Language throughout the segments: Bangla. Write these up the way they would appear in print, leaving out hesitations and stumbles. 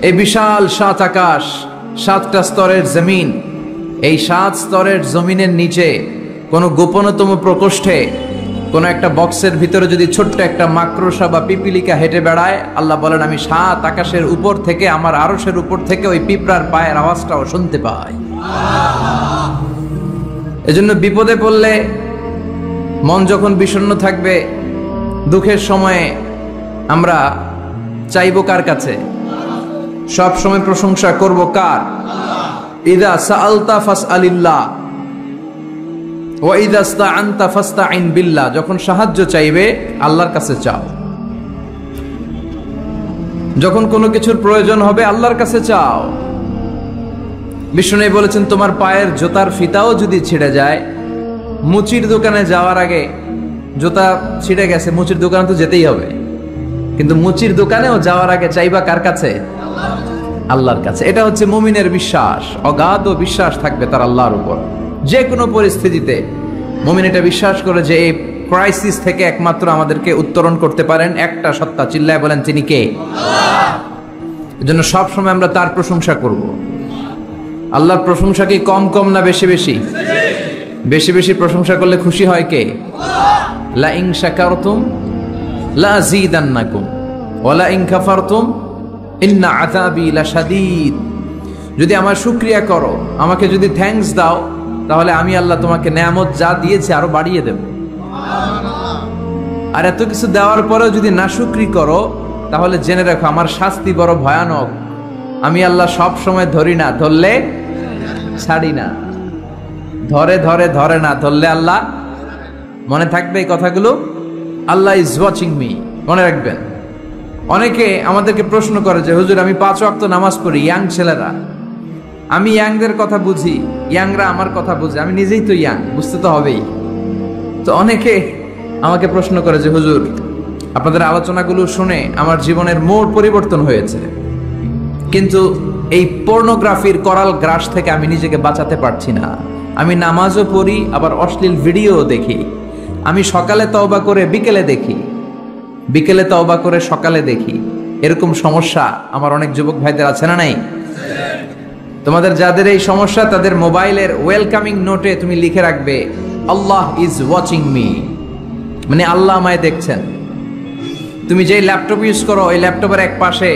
এই বিশাল 7 আকাশ, 7টা স্তরের জমিন, এই 7 স্তরের জমিনের নিচে কোনো গোপনতম প্রকোষ্ঠে কোনো একটা বক্সের ভিতরে যদি ছোট্ট একটা মাকড়সা বা পিপিলিকা হেঁটে বেড়ায়, আল্লাহ বলেন আমি 7 আকাশের উপর থেকে, আমার আরশের উপর থেকে ওই পিঁপড়ার পায়ের আওয়াজটাও শুনতে পাই। এজন্য বিপদে পড়লে, মন যখন বিষণ্ণ থাকবে, দুঃখের সময়ে আমরা চাইবো কার কাছে? সব সময় প্রশংসা করব কার? ইদা সাআলতা ফাসআলিল্লাহ ওয়া ইদা ইসতাআনতা ফাসতাইন বিল্লাহ। যখন সাহায্য চাইবে আল্লাহর কাছে চাও, যখন কোনো কিছুর প্রয়োজন হবে আল্লাহর কাছে চাও। বিষ্ণু বলেছেন তোমার পায়ের জুতার ফিতাও যদি ছিঁড়ে যায়, মুচির দোকানে যাওয়ার আগে, জুতা ছিঁড়ে গেছে, মুচির দোকানে তো যেতেই হবে, কিন্তু মুচির দোকানেও যাওয়ার আগে চাইবা কার কাছে? আল্লাহর কাছে। এটা হচ্ছে মুমিনের বিশ্বাস, অগাধ বিশ্বাস থাকবে তার আল্লাহর উপর। যে কোনো পরিস্থিতিতে মুমিন এটা বিশ্বাস করে যে এই ক্রাইসিস থেকে একমাত্র আমাদেরকে উত্তরণ করতে পারেন একটা সত্তা, চিল্লায় বলেন তিনি কে? আল্লাহ। এজন্য সব সময় আমরা তার প্রশংসা করব। আল্লাহর প্রশংসা কি কম কম না বেশি বেশি? বেশি বেশি প্রশংসা করলে খুশি হয় কে? আল্লাহ। লা ইন শাকারতুম লা আযীদান্নাকুম ওয়া লা ইন কাফারতুম ইন্না আযাবি লাশাদীদ। যদি আমার শুকরিয়া করো, আমাকে যদি থ্যাঙ্কস দাও, তাহলে আমি আল্লাহ তোমাকে নেয়ামত যা দিয়েছি আরো বাড়িয়ে দেব। আর এত কিছু দেওয়ার পরেও যদি নাশুকরি করো, তাহলে জেনে রাখো আমার শাস্তি বড় ভয়ানক। আমি আল্লাহ সব সময় ধরি না, ধরলে ছাড়ি না। ধরে ধরে ধরে না, ধরলে আল্লাহ। মনে থাকবে এই কথাগুলো? আল্লাহ ইজ ওয়াচিং মি, মনে রাখবেন। অনেকে আমাদেরকে প্রশ্ন করে যে হুজুর আমি 5 ওয়াক্ত নামাজ পড়ি, ইয়াং ছেলেরা, আমি ইয়াংদের কথা বুঝি, ইয়াংরা আমার কথা বুঝে, আমি নিজেই তো ইয়াং, বুঝতে তো হবেই। তো অনেকে আমাকে প্রশ্ন করে যে হুজুর আপনাদের আলোচনাগুলো শুনে আমার জীবনের মোড় পরিবর্তন হয়েছে, কিন্তু এই পর্নোগ্রাফির করাল গ্রাস থেকে আমি নিজেকে বাঁচাতে পারছি না। আমি নামাজও পড়ি, আবার অশ্লীল ভিডিও দেখি। আমি সকালে তওবা করে বিকেলে দেখি, বিকেলে তওবা করে সকালে দেখি। এরকম সমস্যা আমার অনেক যুবক ভাইদের আছে না নাই? তোমাদের যাদের এই সমস্যা, তাদের মোবাইলের ওয়েলকামিং নোটে তুমি লিখে রাখবে আল্লাহ ইজ ওয়াচিং মি, মানে আল্লাহ আমায় দেখছেন। তুমি যে ল্যাপটপ ইউজ করো, ওই ল্যাপটপের এক পাশে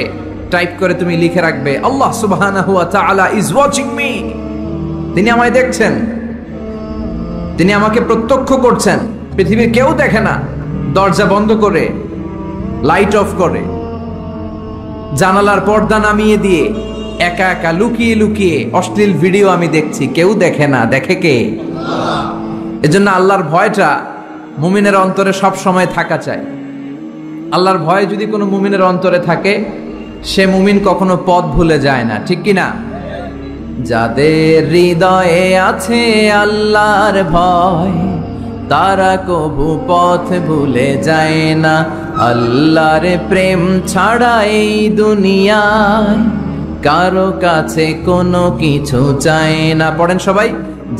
টাইপ করে তুমি লিখে রাখবে আল্লাহ সুবহানাহু ওয়া তাআলা ইজ ওয়াচিং মি। তিনি আমায় দেখছেন, তিনি আমাকে প্রত্যক্ষ করছেন। পৃথিবীর কেউ দেখে না। দরজা বন্ধ করে, লাইট অফ করে, জানালার পর্দা নামিয়ে দিয়ে একা একা লুকিয়ে লুকিয়ে অশ্লীল ভিডিও আমি দেখছি, কেউ দেখে না। দেখে কে? আল্লাহ। এজন্য আল্লাহর ভয়টা মুমিনের অন্তরে সব সময় থাকা চাই। আল্লাহর ভয় যদি কোনো মুমিনের অন্তরে থাকে, সে মুমিন কখনো পথ ভুলে যায় না, ঠিক কি না? যাদের হৃদয়ে আছে আল্লাহর ভয়, তারা কবু পথ ভুলে যায় না। আল্লাহর প্রেম ছাড়া এই দুনিয়ায় কারো কাছে কোনো কিছু চায় না। পড়েন সবাই।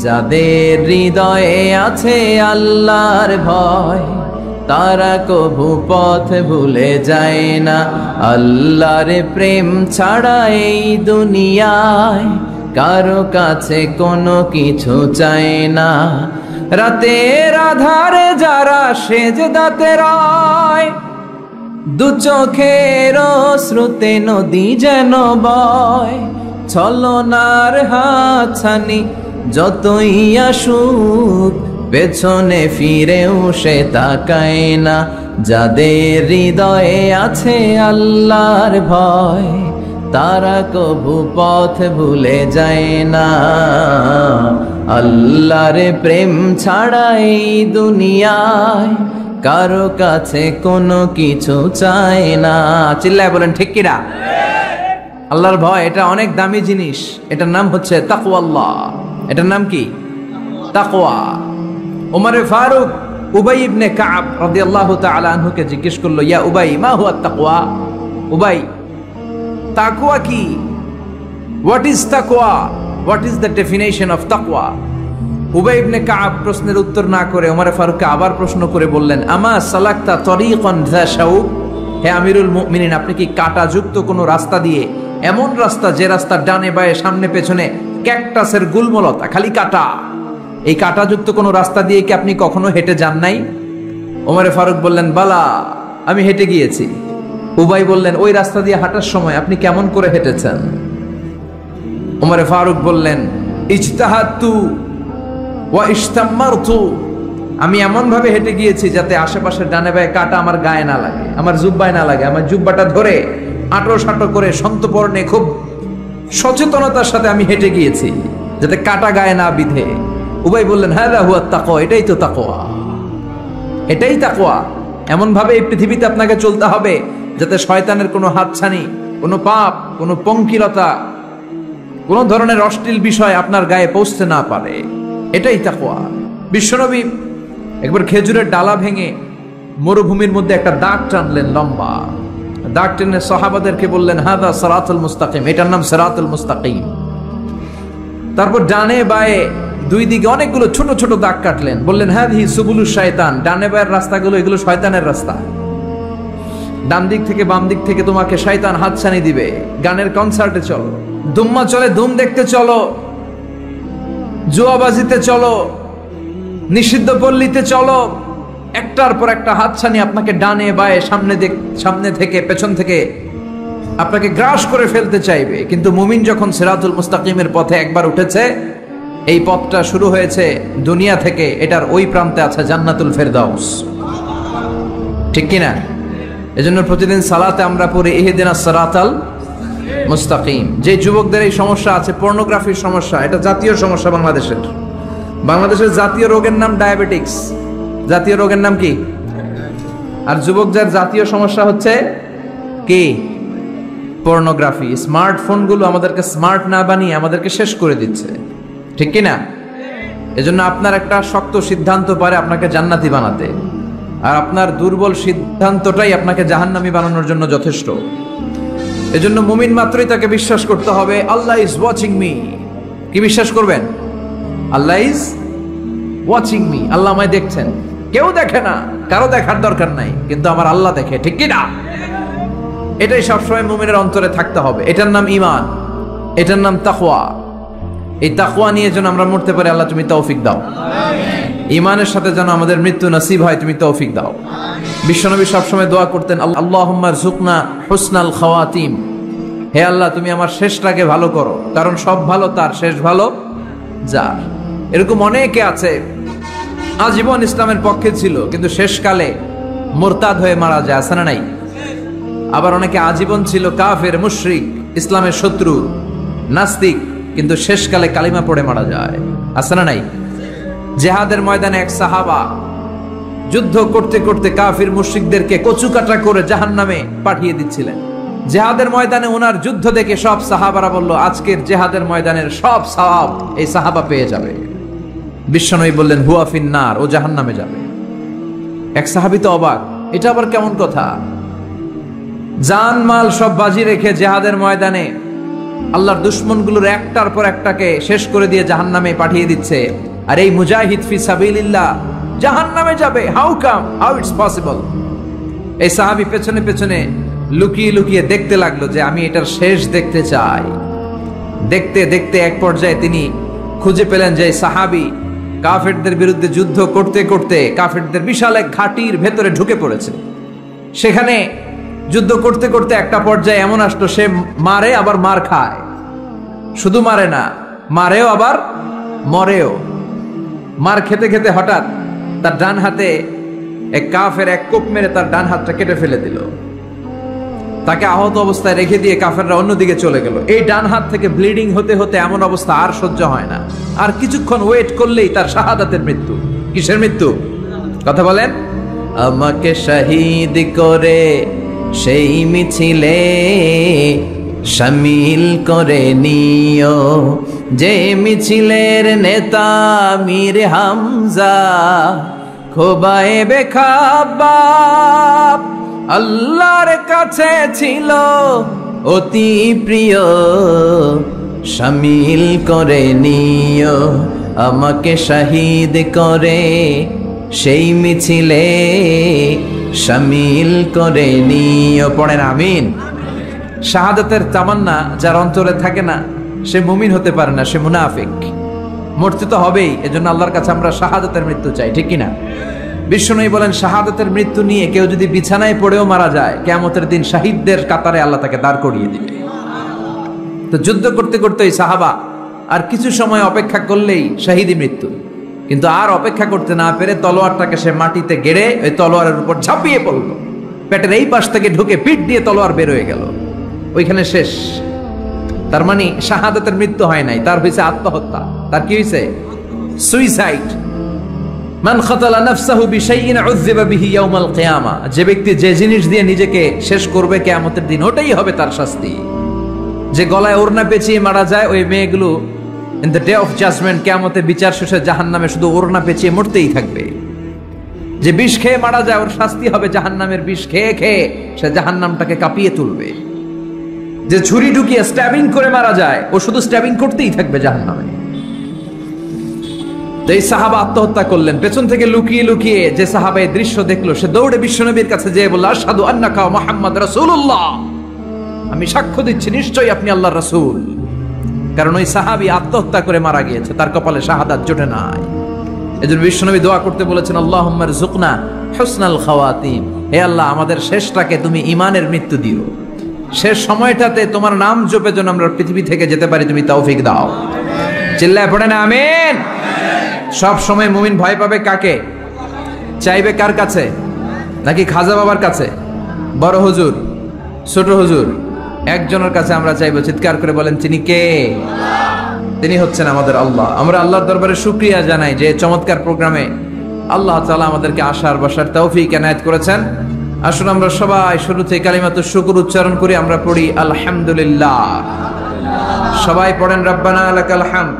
যাদের হৃদয়ে আছে আল্লাহর ভয়, তারা কবু পথ ভুলে যায় না। আল্লাহর প্রেম ছাড়া এই দুনিয়ায় কারো কাছে কোনো কিছু চায় না। রাতের আধারে যারা সেজদাতে রয়, দু চোখের শ্রুতে নদী যেন বয়। ছলনার হাতছানি যতই আসুক, পেছনে ফিরেও সে তাকায় না। যাদের হৃদয়ে আছে আল্লাহর ভয়, তারা কবু পথ ভুলে যায় না। আল্লাহর প্রেম ছাড়া এই দুনিয়ায় কারো কাছে কোনো কিছু চায় না। চিল্লায় বলেন ঠিক কিনা? আল্লাহর ভয় এটা অনেক দামি জিনিস। এটার নাম হচ্ছে তাকওয়াল্লাহ। এটার নাম কি? তাকওয়া। ওমর ফারুক উবাই ইবনে কাব রাদিয়াল্লাহু তাআলা আনহুকে জিজ্ঞেস করলো, ইয়া উবাই মা হুয়া তাকওয়া? উবাই, তাকওয়া কি? হোয়াট ইজ তাকওয়া? What is the definition of তাকওয়া? উবাই ইবনে কাব প্রশ্নের উত্তর না করে ওমর ফারুককে আবার প্রশ্ন করে বললেন, আমা সালাকতা তরিকান যা শাউক? হে আমিরুল মুমিনিন, আপনি কি কাঁটাযুক্ত কোনো রাস্তা দিয়ে, এমন রাস্তা যে রাস্তার ডানে বায়ে সামনে পেছনে ক্যাকটাসের গুল্মলতা, খালি কাঁটা, এই কাঁটাযুক্ত কোনো রাস্তা দিয়ে কি আপনি কখনো হেঁটে যান নাই? ওমরে ফারুক বললেন, বালা, আমি হেঁটে গিয়েছি। উবাই বললেন, ওই রাস্তা দিয়ে হাঁটার সময় আপনি কেমন করে হেঁটেছেন? ওমরে ফারুক বললেন, ইজতাহাদতু ওয়া ইশতাম্মারতু, আমি এমন ভাবে হেঁটে গিয়েছি যাতে আশেপাশের ডানে বায়ে কাঁটা আমার গায়ে না লাগে, আমার জুব্বায় না লাগে। আমার জুব্বাটা ধরে আঁটো সাঁটো করে সন্তপর্ণে খুব সচেতনতার সাথে আমি হেঁটে গিয়েছি যাতে কাঁটা গায়ে না বিধে। উবাই বললেন, হাযা হুয়া তাকওয়া, এটাই তো তাকওয়া, এটাই তাকওয়া। এমন ভাবে এই পৃথিবীতে আপনাকে চলতে হবে যাতে শয়তানের কোনো হাতছানি, কোনো পাপ, কোনো পঙ্কিলতা, কোন ধরনের অশ্লীল বিষয় আপনার গায়ে পৌঁছতে না পারে, এটাই তাকওয়া। বিশ্বনবী একবার খেজুরের ডালা ভেঙে মরুভূমির মধ্যে একটা দাগ টানলেন, লম্বা দাগ টেনে সাহাবাদেরকে বললেন, হাদা সিরাতুল মুস্তাকিম, এটার নাম সিরাতুল মুস্তাকিম। তারপর ডানে বায়ে দুই দিকে অনেকগুলো ছোট ছোট দাগ কাটলেন, বললেন, হাদিহি সুবুলুশ শয়তান, ডানে বায়ের রাস্তাগুলো এগুলো শয়তানের রাস্তা, ডান দিক থেকে বাম দিক থেকে তোমাকে শয়তান হাতছানি দিবে। গানের কনসার্টে চলো, দুম্মা চলে ধুম দেখতে চলো, জুয়াবাজিতে চলো, নিষিদ্ধ পল্লীতে চলো, একটার পর একটা হাতছানি আপনাকে ডানে বায়ে সামনে থেকে পেছন থেকে আপনাকে গ্রাস করে ফেলতে চাইবে। কিন্তু মুমিন যখন সিরাতুল মুস্তাকিমের পথে একবার উঠেছে, এই পথটা শুরু হয়েছে দুনিয়া থেকে, এটার ওই প্রান্তে আছে জান্নাতুল ফেরদাউস, ঠিক কিনা? এজন্য প্রতিদিন সালাতে আমরা পড়ি ইহদিনাস সিরাতাল মুস্তাকিম। যে যুবকদের এই সমস্যা আছে, পর্নোগ্রাফির সমস্যা, এটা জাতীয় সমস্যা বাংলাদেশের জাতীয় রোগের নাম ডায়াবেটিক্স। জাতীয় রোগের নাম কি? আর যুবকদের জাতীয় সমস্যা হচ্ছে কি? পর্নোগ্রাফি। স্মার্টফোনগুলো আমাদেরকে স্মার্ট না বানিয়ে আমাদেরকে শেষ করে দিচ্ছে, ঠিক কিনা? এজন্য আপনার একটা শক্ত সিদ্ধান্ত পারে আপনাকে জান্নাতি বানাতে, আর আপনার দুর্বল সিদ্ধান্তটাই আপনাকে জাহান্নামী বানানোর জন্য যথেষ্ট। এজন্য মুমিন মাত্রই তাকে বিশ্বাস করতে হবে, আল্লাহ ইজ ওয়াচিং মি। কি বিশ্বাস করবেন? আল্লাহ ইজ ওয়াচিং মি, আল্লাহ আমায় দেখছেন। কেউ দেখে না, কারো দেখার দরকার নাই, কিন্তু আমার আল্লাহ দেখে, ঠিক কিনা? এটাই সবসময় মুমিনের অন্তরে থাকতে হবে। এটার নাম ঈমান, এটার নাম তাকওয়া। এই তাকওয়া নিয়ে যেন আমরা মরতে পারি, আল্লাহ তুমি তৌফিক দাও। ঈমানের সাথে যেন আমাদের মৃত্যু নসিব হয়, তুমি তৌফিক দাও। বিশ্বনবী সবসময় দোয়া করতেন, আল্লাহুম্মা রযুকনা হুসনাল খাওয়াতিম, হে আল্লাহ তুমি আমার শেষটাকে ভালো করো, কারণ সব ভালো তার, শেষ ভালো যার। এরকম অনেকে আছে আজীবন ইসলামের পক্ষে ছিল, কিন্তু শেষকালে মুরতাদ হয়ে মারা যায়, আছে না নাই? আবার অনেকে আজীবন ছিল কাফের, মুশরিক, ইসলামের শত্রু, নাস্তিক, কিন্তু শেষকালে কালিমা পড়ে মারা যায়, আছে না নাই? জিহাদের ময়দানে এক সাহাবা যুদ্ধ করতে করতে কাফির মুশরিকদেরকে কচুকাটা করে জাহান্নামে পাঠিয়ে দিচ্ছিলেন। জিহাদের ময়দানে ওনার যুদ্ধ দেখে সব সাহাবারা বলল, আজকের জিহাদের ময়দানের সব সওয়াব এই সাহাবা পেয়ে যাবে। বিশ্বনবী বললেন, হুয়া ফিন্নার, ও জাহান্নামে যাবে। এক সাহাবী তো অবাক, এটা আবার কেমন কথা? জান মাল সব বাজি রেখে জিহাদের ময়দানে আল্লাহর দুশমনগুলোর একটার পর একটাকে শেষ করে দিয়ে জাহান্নামে পাঠিয়ে দিচ্ছে, আর এই মুজাহিদ ফি সাবিলিল্লাহ জাহান্নামে যাবে? How come, how it's possible? এই সাহাবী পেছনে পেছনে লুকিয়ে লুকিয়ে দেখতে লাগলো যে আমি এটার শেষ দেখতে চাই। দেখতে দেখতে এক পর্যায়ে তিনি খুঁজে পেলেন যে সাহাবী কাফেরদের বিরুদ্ধে যুদ্ধ করতে করতে কাফেরদের বিশাল এক ঘাটির ভেতরে ঢুকে পড়েছে। সেখানে যুদ্ধ করতে করতে একটা পর্যায়ে এমন আসলো, সে মারে আবার মার খায়, শুধু মারে না, মারেও আবার মরেও। মার খেতে খেতে হঠাৎ তার ডান হাতে এক কাফের এক কোপ মেরে তার ডান হাতটা কেটে ফেলে দিল। তাকে আহত অবস্থায় রেখে দিয়ে কাফেররা অন্যদিকে চলে গেল। এই ডান হাত থেকে ব্লিডিং হতে হতে এমন অবস্থা আর সহ্য হয় না, আর কিছুক্ষণ ওয়েট করলেই তার শাহাদাতের মৃত্যু। কিসের মৃত্যু? কথা বলেন। আমাকে শহীদ করে সেই মিছিলে শামিল করে নিও, যে মিছিলের নেতা মীর হামজা খোবায়েবে খাব্বাব আল্লাহর কাছে ছিল অতি প্রিয়, শামিল করে নিও আমাকে শহীদ করে সেই মিছিলে শামিল করে নিও। পড়েন আমিন। শাহাদাতের তামান্না যার অন্তরে থাকে না সে মুমিন হতে পারে না, সে মুনাফিক। মরতে তো হবেই, এজন্য আল্লাহর কাছে আমরা শাহাদাতের মৃত্যু চাই, ঠিক কিনা? বিশ্বনবী বলেন শাহাদাতের মৃত্যু নিয়ে কেউ যদি বিছানায় পড়েও মারা যায়, কিয়ামতের দিন শহীদদের কাতারে আল্লাহ তাকে দাঁড় করিয়ে দিবে। তো যুদ্ধ করতে করতে ওই সাহাবা আর কিছু সময় অপেক্ষা করলেই শহীদি মৃত্যু, কিন্তু আর অপেক্ষা করতে না পেরে তলোয়ারটাকে সে মাটিতে গেড়ে ওই তলোয়ারের উপর ঝাঁপিয়ে পড়ল। পেটের এই পাশ থেকে ঢুকে পিঠ দিয়ে তলোয়ার বের হয়ে গেল, ওইখানে শেষ। তার মানে শাহাদাতের মৃত্যু হয় নাই, তার হয়েছে আত্মহত্যা। তার কি হয়েছে? সুইসাইড। মান খাতালা নাফসাহু বিশাইইন উযযিবা বিহি ইয়াউমাল কিয়ামা। যে ব্যক্তি যে জিনিস দিয়ে নিজেকে শেষ করবে কিয়ামতের দিন, ওটাই হবে তার শাস্তি। যে গলায় ওড়না পেঁচিয়ে মারা যায়, ওই মেয়েগুলো in the day of judgement, কিয়ামতে বিচার শেষে জাহান্নামে শুধু ওড়না পেঁচিয়ে মরতেই থাকবে। যে বিষ খেয়ে মারা যায়, ওর শাস্তি হবে জাহান্নামের বিষ খেয়ে খেয়ে সে জাহান্নামটাকে কাঁপিয়ে তুলবে। যে ছুরি ঢুকিয়ে স্ট্যাবিং করে মারা যায়, ও শুধু স্ট্যাবিং করতেই থাকবে জাহান্নামে। এই সাহাবা আত্মহত্যা করলেন। পেছন থেকে লুকিয়ে লুকিয়ে যে সাহাবা এই দৃশ্য দেখলো, সে দৌড়ে বিশ্বনবীর কাছে যেয়ে বলল, আশহাদু আন্নাকা মুহাম্মাদ রাসূলুল্লাহ, আমি সাক্ষ্য দিচ্ছি নিশ্চয়ই আপনি আল্লাহর রাসূল। কারণ ওই সাহাবী আত্মহত্যা করে মারা গিয়েছে, তার কপালে শাহাদাত জোটে নাই। এজন্য বিশ্বনবী দোয়া করতে বলেছেন, আল্লাহুম্মা রযুকনা হুসনাল খাওয়াতিম, হে আল্লাহ আমাদের শেষটাকে তুমি ঈমানের মৃত্যু দিও, শেষ সময়টাতে তোমার নাম জপে যেন আমরা পৃথিবী থেকে যেতে পারি, তুমি তৌফিক দাও। চিল্লায় পড়েন আমিন। সব সময় মুমিন ভয় পাবে কাকে? চাইবে কার কাছে? নাকি খাজা বাবার কাছে, বড় হুজুর, ছোট হুজুর? একজনের কাছে আমরা চাইবো। চিৎকার করে বলেন, তিনি কে? তিনি হচ্ছেন আমাদের আল্লাহ। আমরা আল্লাহর দরবারে শুকরিয়া জানাই যে চমৎকার প্রোগ্রামে আল্লাহ তাআলা আমাদেরকে আসার বসার তৌফিক এনায়েত করেছেন। আসুন আমরা সবাই শুরুতে কালিমাতুশ শুকর উচ্চারণ করি। আমরা পড়ি আলহামদুলিল্লাহ। সবাই পড়েন রব্বানা লাকাল হামদ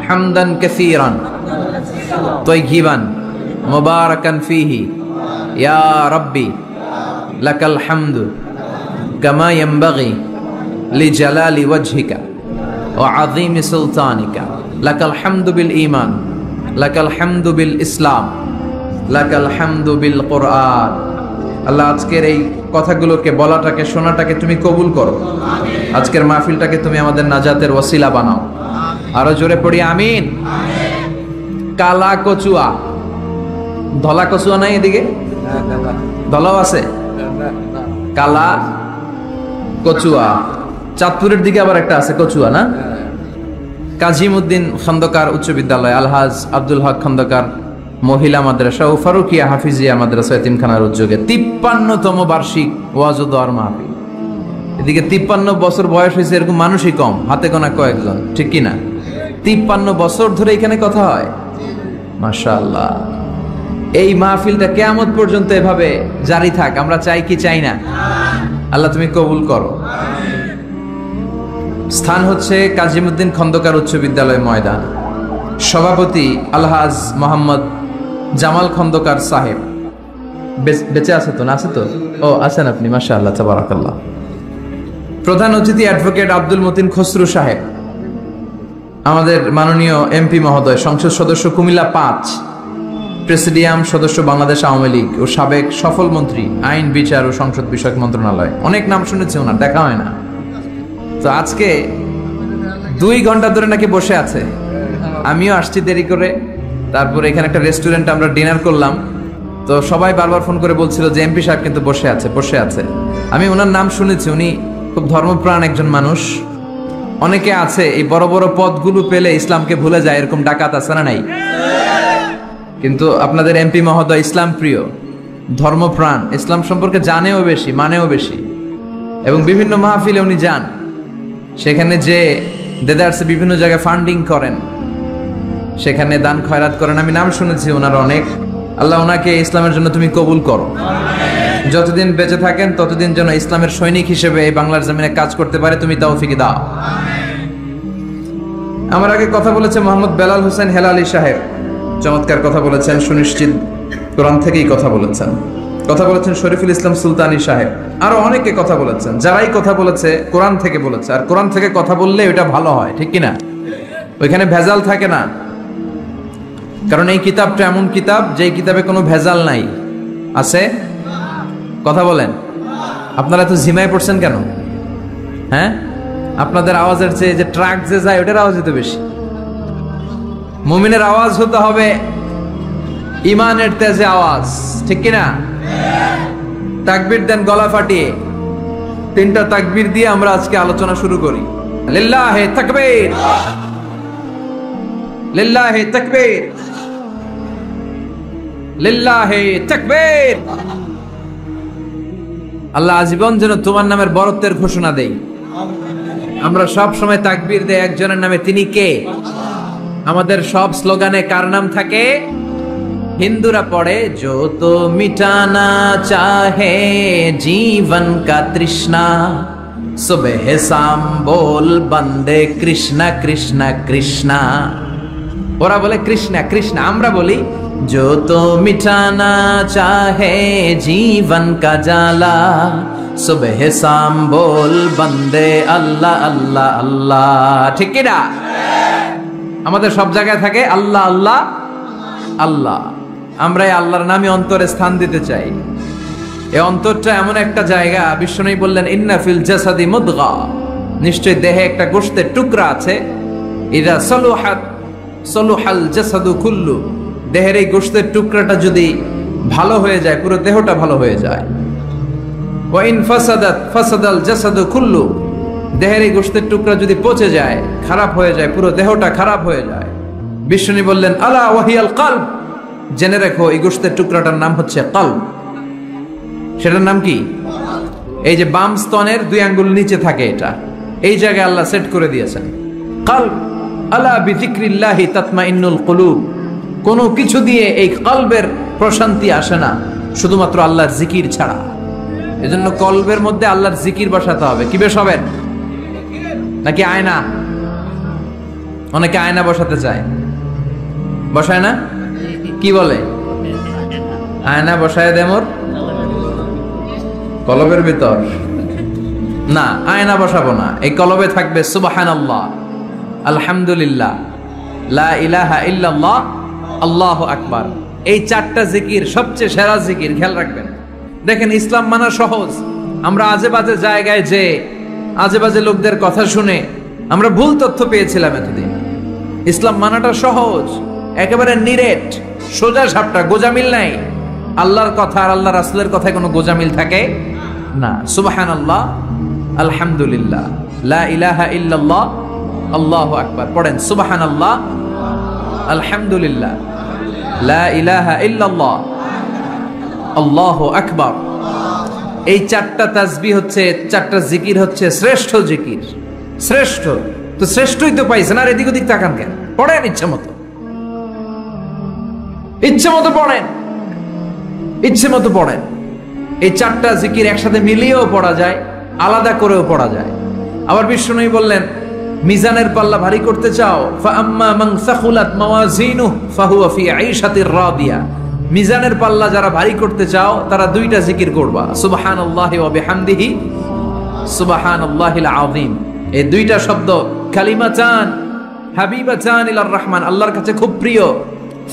হামদান কাসীরান তাইয়িবান মুবারাকান ফীহি ইয়া রাব্বি লাকাল হামদু কামা ইয়ানবাগি লিজালালি ওয়াজহিকা ওয়া আযীমি সুলতানিকা লাকাল হামদু বিল ঈমান লাকাল হামদু বিল ইসলাম লাকাল হামদু বিল কুরআন। আল্লাহ আজকের এই কথাগুলোকে, বলাটাকে, শোনাটাকে তুমি কবুল করো। আজকের মাহফিলটাকে তুমি আমাদের নাজাতের ওসিলা বানাও। আরো জোরে পড়ি আমিন। কালা কচুয়া, ধলা কচুয়া নাই এদিকে? ধলাও আছে? কালা কচুয়া। চাঁদপুরের দিকে আবার একটা আছে কচুয়া, না? কাজিমউদ্দিন খন্দকার উচ্চ বিদ্যালয়, আলহাজ আব্দুল হক খন্দকার মহিলা মাদ্রাসা ও ফারুকিয়া হাফিজিয়া মাদ্রাসা এতিমখানার উদ্যোগে 53তম বার্ষিক ওয়াজ ও দোয়ার মাহফিল। এদিকে 53 বছর বয়স হয়েছে এরকম মানুষই কম, হাতে গোনা কয়েকজন, ঠিক কিনা? 53 বছর ধরে এখানে কথা হয়, মাশাআল্লাহ। এই মাহফিলটা কিয়ামত পর্যন্ত এভাবে জারি থাক, আমরা চাই কি চাই না? আল্লাহ তুমি কবুল করো। স্থান হচ্ছে কাজিমউদ্দিন খন্দকার উচ্চ বিদ্যালয় ময়দান। সভাপতি আলহাজ মোহাম্মদ জামাল খন্দকার সাহেব। বেঁচে আছে তো? না আছে তো? ও আছেন আপনি, মাশাআল্লাহ, তাবারাকাল্লাহ। প্রধান অতিথি অ্যাডভোকেট আব্দুল মতিন খসরু সাহেব, আমাদের মাননীয় এমপি মহোদয়, সংসদ সদস্য কুমিল্লা 5, প্রেসিডিয়াম সদস্য বাংলাদেশ আওয়ামী লীগ ও সাবেক সফল মন্ত্রী আইন, বিচার ও সংসদ বিষয়ক মন্ত্রণালয়। অনেক নাম শুনেছি ওনার, দেখা হয় না। তো আজকে 2 ঘন্টা ধরে নাকি বসে আছে। আমিও আসছি দেরি করে। তারপরে এখানে একটা রেস্টুরেন্ট আমরা ডিনার করলাম। তো সবাই বারবার ফোন করে বলছিল যে এমপি সাহেব কিন্তু বসে আছে, বসে আছে। আমি ওনার নাম শুনেছি, উনি খুব ধর্মপ্রাণ একজন মানুষ। অনেকে আছে এই বড় বড় পদগুলো পেলে ইসলামকে ভুলে যায়, এরকম ডাকাত আছে না নাই? কিন্তু আপনাদের এমপি মহোদয় ইসলাম প্রিয়, ধর্মপ্রাণ, ইসলাম সম্পর্কে জানেও বেশি, মানেও বেশি, এবং বিভিন্ন মাহফিলে উনি যান। সেখানে যে দেদারসে বিভিন্ন জায়গায় ফান্ডিং করেন, সেখানে দান খয়রাত করেন। আমি নাম শুনেছি ওনার অনেক। আল্লাহ ওনাকে ইসলামের জন্য তুমি কবুল করো। যতদিন বেঁচে থাকেন ততদিন যেন ইসলামের সৈনিক হিসেবে এই বাংলার জমিনে কাজ করতে পারে, তুমি তৌফিক দাও। আমার আগে কথা বলেছে মোহাম্মদ বেলাল হোসেন হেলালি সাহেব, চমৎকার কথা বলেছেন, সুনিশ্চিত কোরআন থেকেই কথা বলেছেন। কথা বলেছেন শরীফুল ইসলাম সুলতানি সাহেব, আরো অনেকে কথা বলেছেন। যারাই কথা বলেছে কোরআন থেকে বলেছে, আর কোরআন থেকে কথা বললে ওটা ভালো হয়, ঠিক কিনা? ওইখানে ভেজাল থাকে না, কারণ এই কিতাবটা এমন কিতাব যে কিতাবে কোনো ভেজাল নাই। আছে? কথা বলেন। আপনারা তো ঝিমায় পড়ছেন কেন? হ্যাঁ, আপনাদের আওয়াজের চেয়ে যে ট্রাক যে যায় ওটার আওয়াজ তো বেশি। মুমিনের আওয়াজ হতে হবে ইমানের তেজে আওয়াজ, ঠিক কিনা? তাকবীর দেন গলা ফাটিয়ে। 3টা তাকবীর দিয়ে আমরা আজকে আলোচনা শুরু করি। লিল্লাহে তাকবীর, লিল্লাহে তাকবীর, লিল্লাহে তাকবীর। আল্লাহ আজীবন যেন তোমার নামের বরত্বের ঘোষণা দেই। আমরা সব সময় তাকবীর দেই একজনের নামে, তিনি কে? আমাদের সব স্লোগানে কার নাম থাকে? হিন্দুরা পড়ে जो तो मिटाना चाहे जीवन का तृष्णा सुबह शाम बोल बंदे कृष्णा कृष्णा कृष्णा। ওরা বলে কৃষ্ণা কৃষ্ণা, আমরা বলি जो तो मिटाना चाहे जीवन का जाला सुबह शाम बोल बंदे अल्लाह अल्लाह अल्लाह। ঠিক কি না? আমাদের সব জায়গায় থাকে আল্লাহ আল্লাহ আল্লাহ। আমরা এই আল্লাহর নামে অন্তরে স্থান দিতে চাই। এই অন্তরটা এমন একটা জায়গা, বিশ্বনবী বললেন ইন্না ফিল জাসাদি মুদগা, নিশ্চয় দেহে একটা গোশতের টুকরা আছে, ইদা সলুহাত সলুহাল জাসাদু কুল্লু, দেহের এই গোশতের টুকরাটা যদি ভালো হয়ে যায় পুরো দেহটা ভালো হয়ে যায়। ওয়া ইন ফাসাদাত ফাসাদাল জাসাদু কুল্লু, দেহের এই গোশতের টুকরা যদি পচে যায়, খারাপ হয়ে যায়, পুরো দেহটা খারাপ হয়ে যায়। বিশ্বনবী বললেন আলা ওয়াহিয়াল কলব, জেনে রেখো এই গোশতের টুকরাটার নাম হচ্ছে কলব। সেটার নাম কি? এই যে বাম স্তনের 2 আঙ্গুল নিচে থাকে, এটা এই জায়গায় আল্লাহ সেট করে দিয়েছেন কলব। আলা বিযিকরিল্লাহি তাতমাইন্নুল কুলুব, কোনো কিছু দিয়ে এই কলবের প্রশান্তি আসে না শুধুমাত্র আল্লাহর জিকির ছাড়া। এজন্য কলবের মধ্যে আল্লাহর জিকির বসাতে হবে। কি বসাবেন? নাকি আয়না? অনেকে আয়না বসাতে চায়, বসায় না? কি বলে? আয়না বসায় দে মোর কলবের ভিতর। না, আয়না বসাবো না, এই কলবে থাকবে সুবহানাল্লাহ, আলহামদুলিল্লাহ, লা ইলাহা ইল্লাল্লাহ, আল্লাহু আকবার। এই 4টা জিকির সবচেয়ে সেরা জিকির, খেয়াল রাখবেন। দেখেন ইসলাম মানা সহজ। আমরা আজে বাজে জায়গায় যে আজে বাজে লোকদের কথা শুনে আমরা ভুল তথ্য পেয়েছিলাম এতদিন। ইসলাম মানাটা সহজ, একেবারে নিরেট, সোজা সাপটা, গোজামিল নাই। আল্লাহর কথা আর আল্লাহ রাসূলের কথায় কোনো গোজামিল থাকে না। সুবহানাল্লাহ, আলহামদুলিল্লাহ, লা ইলাহা ইল্লাল্লাহ, আল্লাহু আকবার। পড়েন সুবহানাল্লাহ, আলহামদুলিল্লাহ, লা ইলাহা ইল্লাল্লাহ, আল্লাহু আকবার। এই 4টা তাসবিহ হচ্ছে, 4টা জিকির হচ্ছে শ্রেষ্ঠ জিকির। শ্রেষ্ঠ তো শ্রেষ্ঠই তো পাইছেন, আর এদিক ওদিক তাকান কেন? পড়েন ইচ্ছে মতো, ইচ্ছে মতো পড়েন, ইচ্ছে মতো পড়েন। এই 4টা জিকির একসাথে মিলিয়েও পড়া যায়, আলাদা করেও পড়া যায়। আবার বিশ্বনবী বললেন মিজানের পাল্লা ভারী করতে চাও, ফাআম্মা মান সাকুলাত মাওয়াজিনুহু ফাহুয়া ফি আইশাতির রাদিয়া, মিজানের পাল্লা যারা ভারী করতে চাও তারা 2টা জিকির করবা, সুবহানাল্লাহি ওয়া বিহামদিহি সুবহানাল্লাহিল আযীম। এই 2টা শব্দ কালিমাতান হাবিবাতান ইলার রহমান, আল্লাহর কাছে খুব প্রিয়।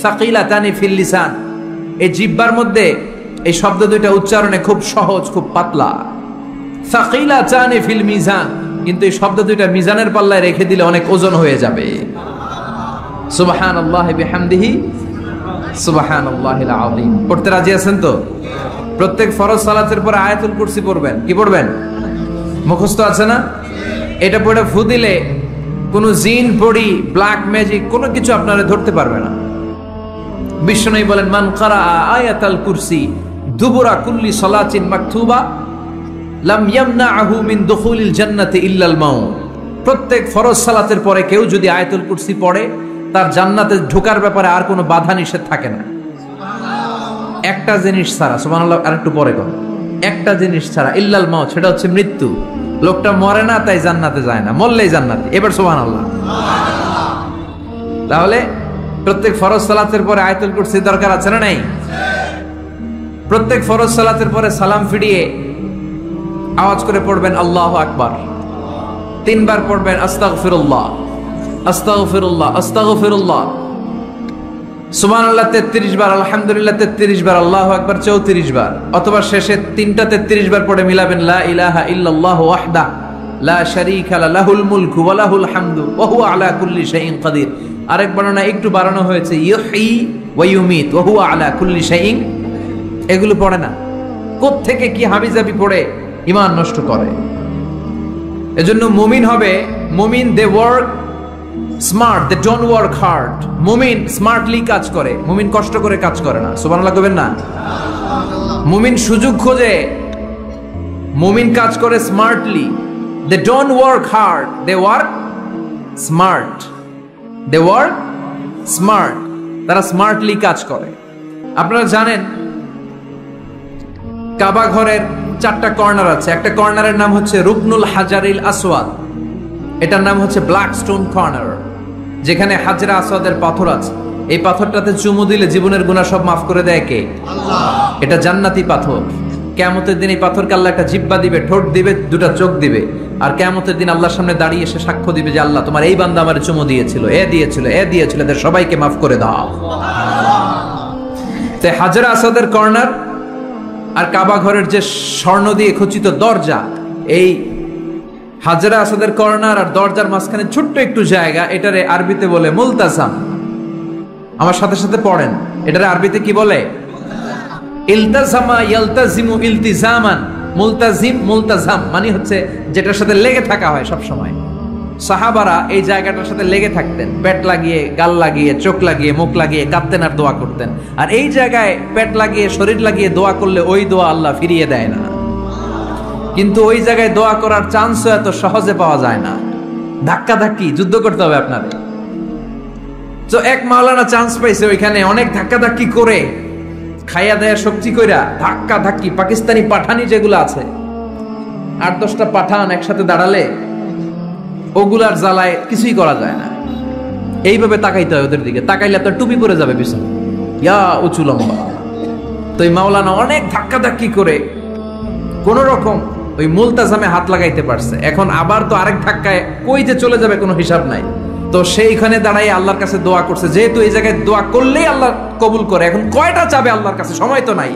সাকিলাতানি ফিল লিসান, এই জিহ্বার মধ্যে এই শব্দ 2টা উচ্চারণে খুব সহজ, খুব পাতলা। সাকিলাতানি ফিল মিজান, কিন্তু এই শব্দ 2টা মিজানের পাল্লায় রেখে দিলে অনেক ওজন হয়ে যাবে। সুবহানাল্লাহি বিহামদিহি সুবহানাল্লাহিল আযীম। পড়তে রাজি আছেন তো? প্রত্যেক ফরজ সালাতের পরে আয়াতুল কুরসি পড়বেন। কি পড়বেন? মুখস্থ আছে না? এটা পড়ে ফু দিলে কোনো জিন পড়ি, ব্ল্যাক ম্যাজিক কোনো কিছু আপনারা ধরতে পারবে না। বিশ্বনবী বলেন মান ক্বারা আয়াতাল কুরসি দুবুরা কুল্লি সালাতিন মাকতুবা লাম ইয়ামনাহু মিন দুখুলিল জান্নাতি ইল্লাল মাউত। প্রত্যেক ফরজ সালাতের পরে কেউ যদি আয়াতুল কুরসি পড়ে তার জান্নাতে ঢোকার ব্যাপারে আর কোনো বাধা নিষেধ থাকে না। একটা জিনিস ছাড়া, সুবহানাল্লাহ, আর একটু পরে কর, একটা জিনিস ছাড়া, ইল্লাল মাউত, সেটা হচ্ছে মৃত্যু। লোকটা মরে না তাই জান্নাতে যায় না, মরলেই জান্নাতে। এবার সুবহানাল্লাহ। তাহলে প্রত্যেক ফরজ সালাতের পরে আয়াতুল কুরসি দরকার আছে না নাই? প্রত্যেক ফরজ সালাতের পরে সালাম ফিরিয়ে আওয়াজ করে পড়বেন আল্লাহু আকবার। 3 বার পড়বেন আস্তাগফিরুল্লাহ, আস্তাগফিরুল্লাহ, আস্তাগফিরুল্লাহ। সুবহানাল্লাহ 33 বার, আলহামদুলিল্লাহ 33 বার, আল্লাহু আকবার 34 বার, অথবা শেষে তিনটা 33 বার পড়ে মিলাবেন লা ইলাহা ইল্লাল্লাহু ওয়াহদা লা শারীকা লাহুল মুলকু ওয়া লাহুল হামদু ওয়া হুয়া আলা কুল্লি শাইইন কাদির। আরেক বর্ণনা একটু বাড়ানো হয়েছে ইউহয়ী ওয়া ইউমীত ওয়া হুয়া আলা কুল্লি শাইইন। এগুলো পড়ে না, কোত্থেকে কি হাবিজাবি পড়ে ঈমান নষ্ট করে। এজন্য মুমিন হবে, মুমিন they work smart, they don't work hard. মুমিন স্মার্টলি কাজ করে, মুমিন কষ্ট করে কাজ করে না। সুবহানাল্লাহ কইবেন না? মুমিন সুযোগ খোঁজে, মুমিন কাজ করে smartly. They don't work hard, they work smart. They work smart, তারা স্মার্টলি কাজ করে। আপনারা জানেন কাবা ঘরের 4টা কর্নার আছে। একটা কর্নারের নাম হচ্ছে রুকনুল হাজারিল আসওয়াদ, এটার নাম হচ্ছে ব্ল্যাক স্টোন কর্নার, যেখানে হাজরা আসওয়াদের পাথর আছে। এই পাথরটাতে চুমু দিলে জীবনের গুনাহ সব মাফ করে দেয় কে? আল্লাহ। এটা জান্নাতি পাথর। কিয়ামতের দিন এই পাথরকে আল্লাহ একটা জিহ্বা দিবে, ঠোঁট দিবে, দুটা চোখ দিবে, আর কিয়ামতের দিন আল্লাহর সামনে দাঁড়িয়ে এসে সাক্ষ্য দিবে যে আল্লাহ তোমার এই বান্দা আমারে চুমু দিয়েছিল, এ দিয়েছিল, এ দিয়েছিল, এদের সবাইকে মাফ করে দাও। তো হাজরা আসওয়াদের কর্নার আর কাবা ঘরের যে স্বর্ণ দিয়ে খচিত দরজা, এই হাজরা আসওয়াদের কর্নার আর দরজার মাঝখানে ছোট্ট একটু জায়গা, এটারে আরবিতে বলে মুলতাজাম। আমার সাথে সাথে পড়েন, এটারে আরবিতে কি বলে? ইলতাজামা ইয়ালতাজিমু ইলতিজামান। মুলতাজিম মুলতাজাম মানে হচ্ছে যেটার সাথে লেগে থাকা হয় সব সময়। সাহাবারা এই জায়গাটার সাথে লেগে থাকতেন, পেট লাগিয়ে, গাল লাগিয়ে, চোখ লাগিয়ে, মুখ লাগিয়ে কাঁদতেন আর দোয়া করতেন। আর এই জায়গায় পেট লাগিয়ে, শরীর লাগিয়ে দোয়া করলে ওই দোয়া আল্লাহ ফিরিয়ে দেয় না। কিন্তু ওই জায়গায় দোয়া করার চান্সও এত সহজে পাওয়া যায় না, ধাক্কা ধাক্কি যুদ্ধ করতে হবে আপনাদের। তো এক মাওলানা চান্স পাইছে ওইখানে, অনেক ধাক্কা ধাক্কি করে, খাইয়া দেয়া শক্তি কইরা ধাক্কা ধাক্কি, পাকিস্তানি পাঠানি যেগুলো আছে 8-10টা পাঠান একসাথে দাঁড়ালে ওগুলার জ্বালায় কিছুই করা যায় না। এইভাবে তাকাইতে হয় ওদের দিকে, তাকাইলে আপনার টুপি পরে যাবে পিছনে, ইয়া উঁচু লম্বা। তো এই মাওলানা অনেক ধাক্কা ধাক্কি করে কোন রকম ওই মুলতাজামে হাত লাগাইতে পারছে। এখন আবার তো আরেক ধাক্কায় কই যে চলে যাবে কোনো হিসাব নাই। তো সেইখানে দাঁড়াই আল্লাহর কাছে দোয়া করছে, যেহেতু এই জায়গায় দোয়া করলেই আল্লাহ কবুল করে, এখন কয়টা চাবে আল্লাহর কাছে, সময় তো নাই।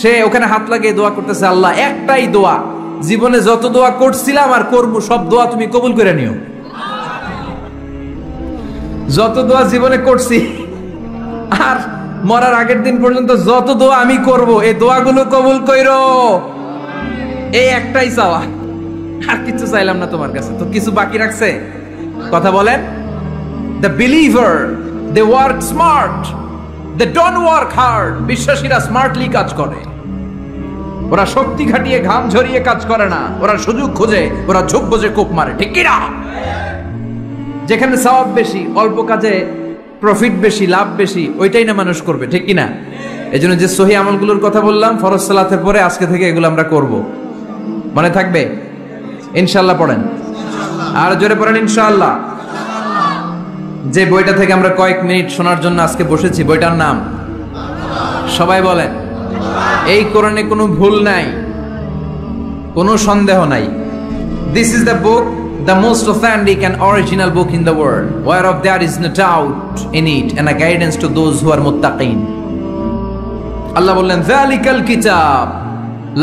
সে ওখানে হাত লাগিয়ে দোয়া করতেছে, আল্লাহ একটাই দোয়া, জীবনে যত দোয়া করছিলাম আর করবো সব দোয়া তুমি কবুল করে নিও। যত দোয়া জীবনে করছি আর মরার আগের দিন পর্যন্ত যত দোয়া আমি করব, এই দোয়াগুলো কবুল কইরো, এই একটাই চাওয়া, আর কিছু চাইলাম না তোমার কাছে। তো কিছু বাকি রাখছে? কথা বলেন। The believer, they work smart, they don't work hard. বিশ্বাসীরা স্মার্টলি কাজ করে, ওরা শক্তি খাটিয়ে ঘাম ঝরিয়ে কাজ করে না, ওরা সুযোগ খোঁজে, ওরা ঝোপ বোঝে কোপ মারে, ঠিক কি না? যেখানে সওয়াব বেশি, অল্প কাজে প্রফিট বেশি, লাভ বেশি, ওইটাই না মানুষ করবে, ঠিক কি না? এজন্য যে সহিহ আমলগুলোর কথা বললাম ফরজ সালাতের পরে, আজকে থেকে এগুলো আমরা করব, মনে থাকবে ইনশাআল্লাহ। পড়েন আর জোরে পড়েন ইনশাআল্লাহ। যে বইটা থেকে আমরা কয়েক মিনিট শোনার জন্য আজকে বসেছি, বইটার নাম সবাই বলেন। এই কোরআনে কোনো ভুল নাই, কোনো সন্দেহ নাই। This is the book, the most authentic and original book in the world, whereof there is no doubt in it and a guidance to those who are muttaqin. আল্লাহ বললেন যালিকাল কিতাব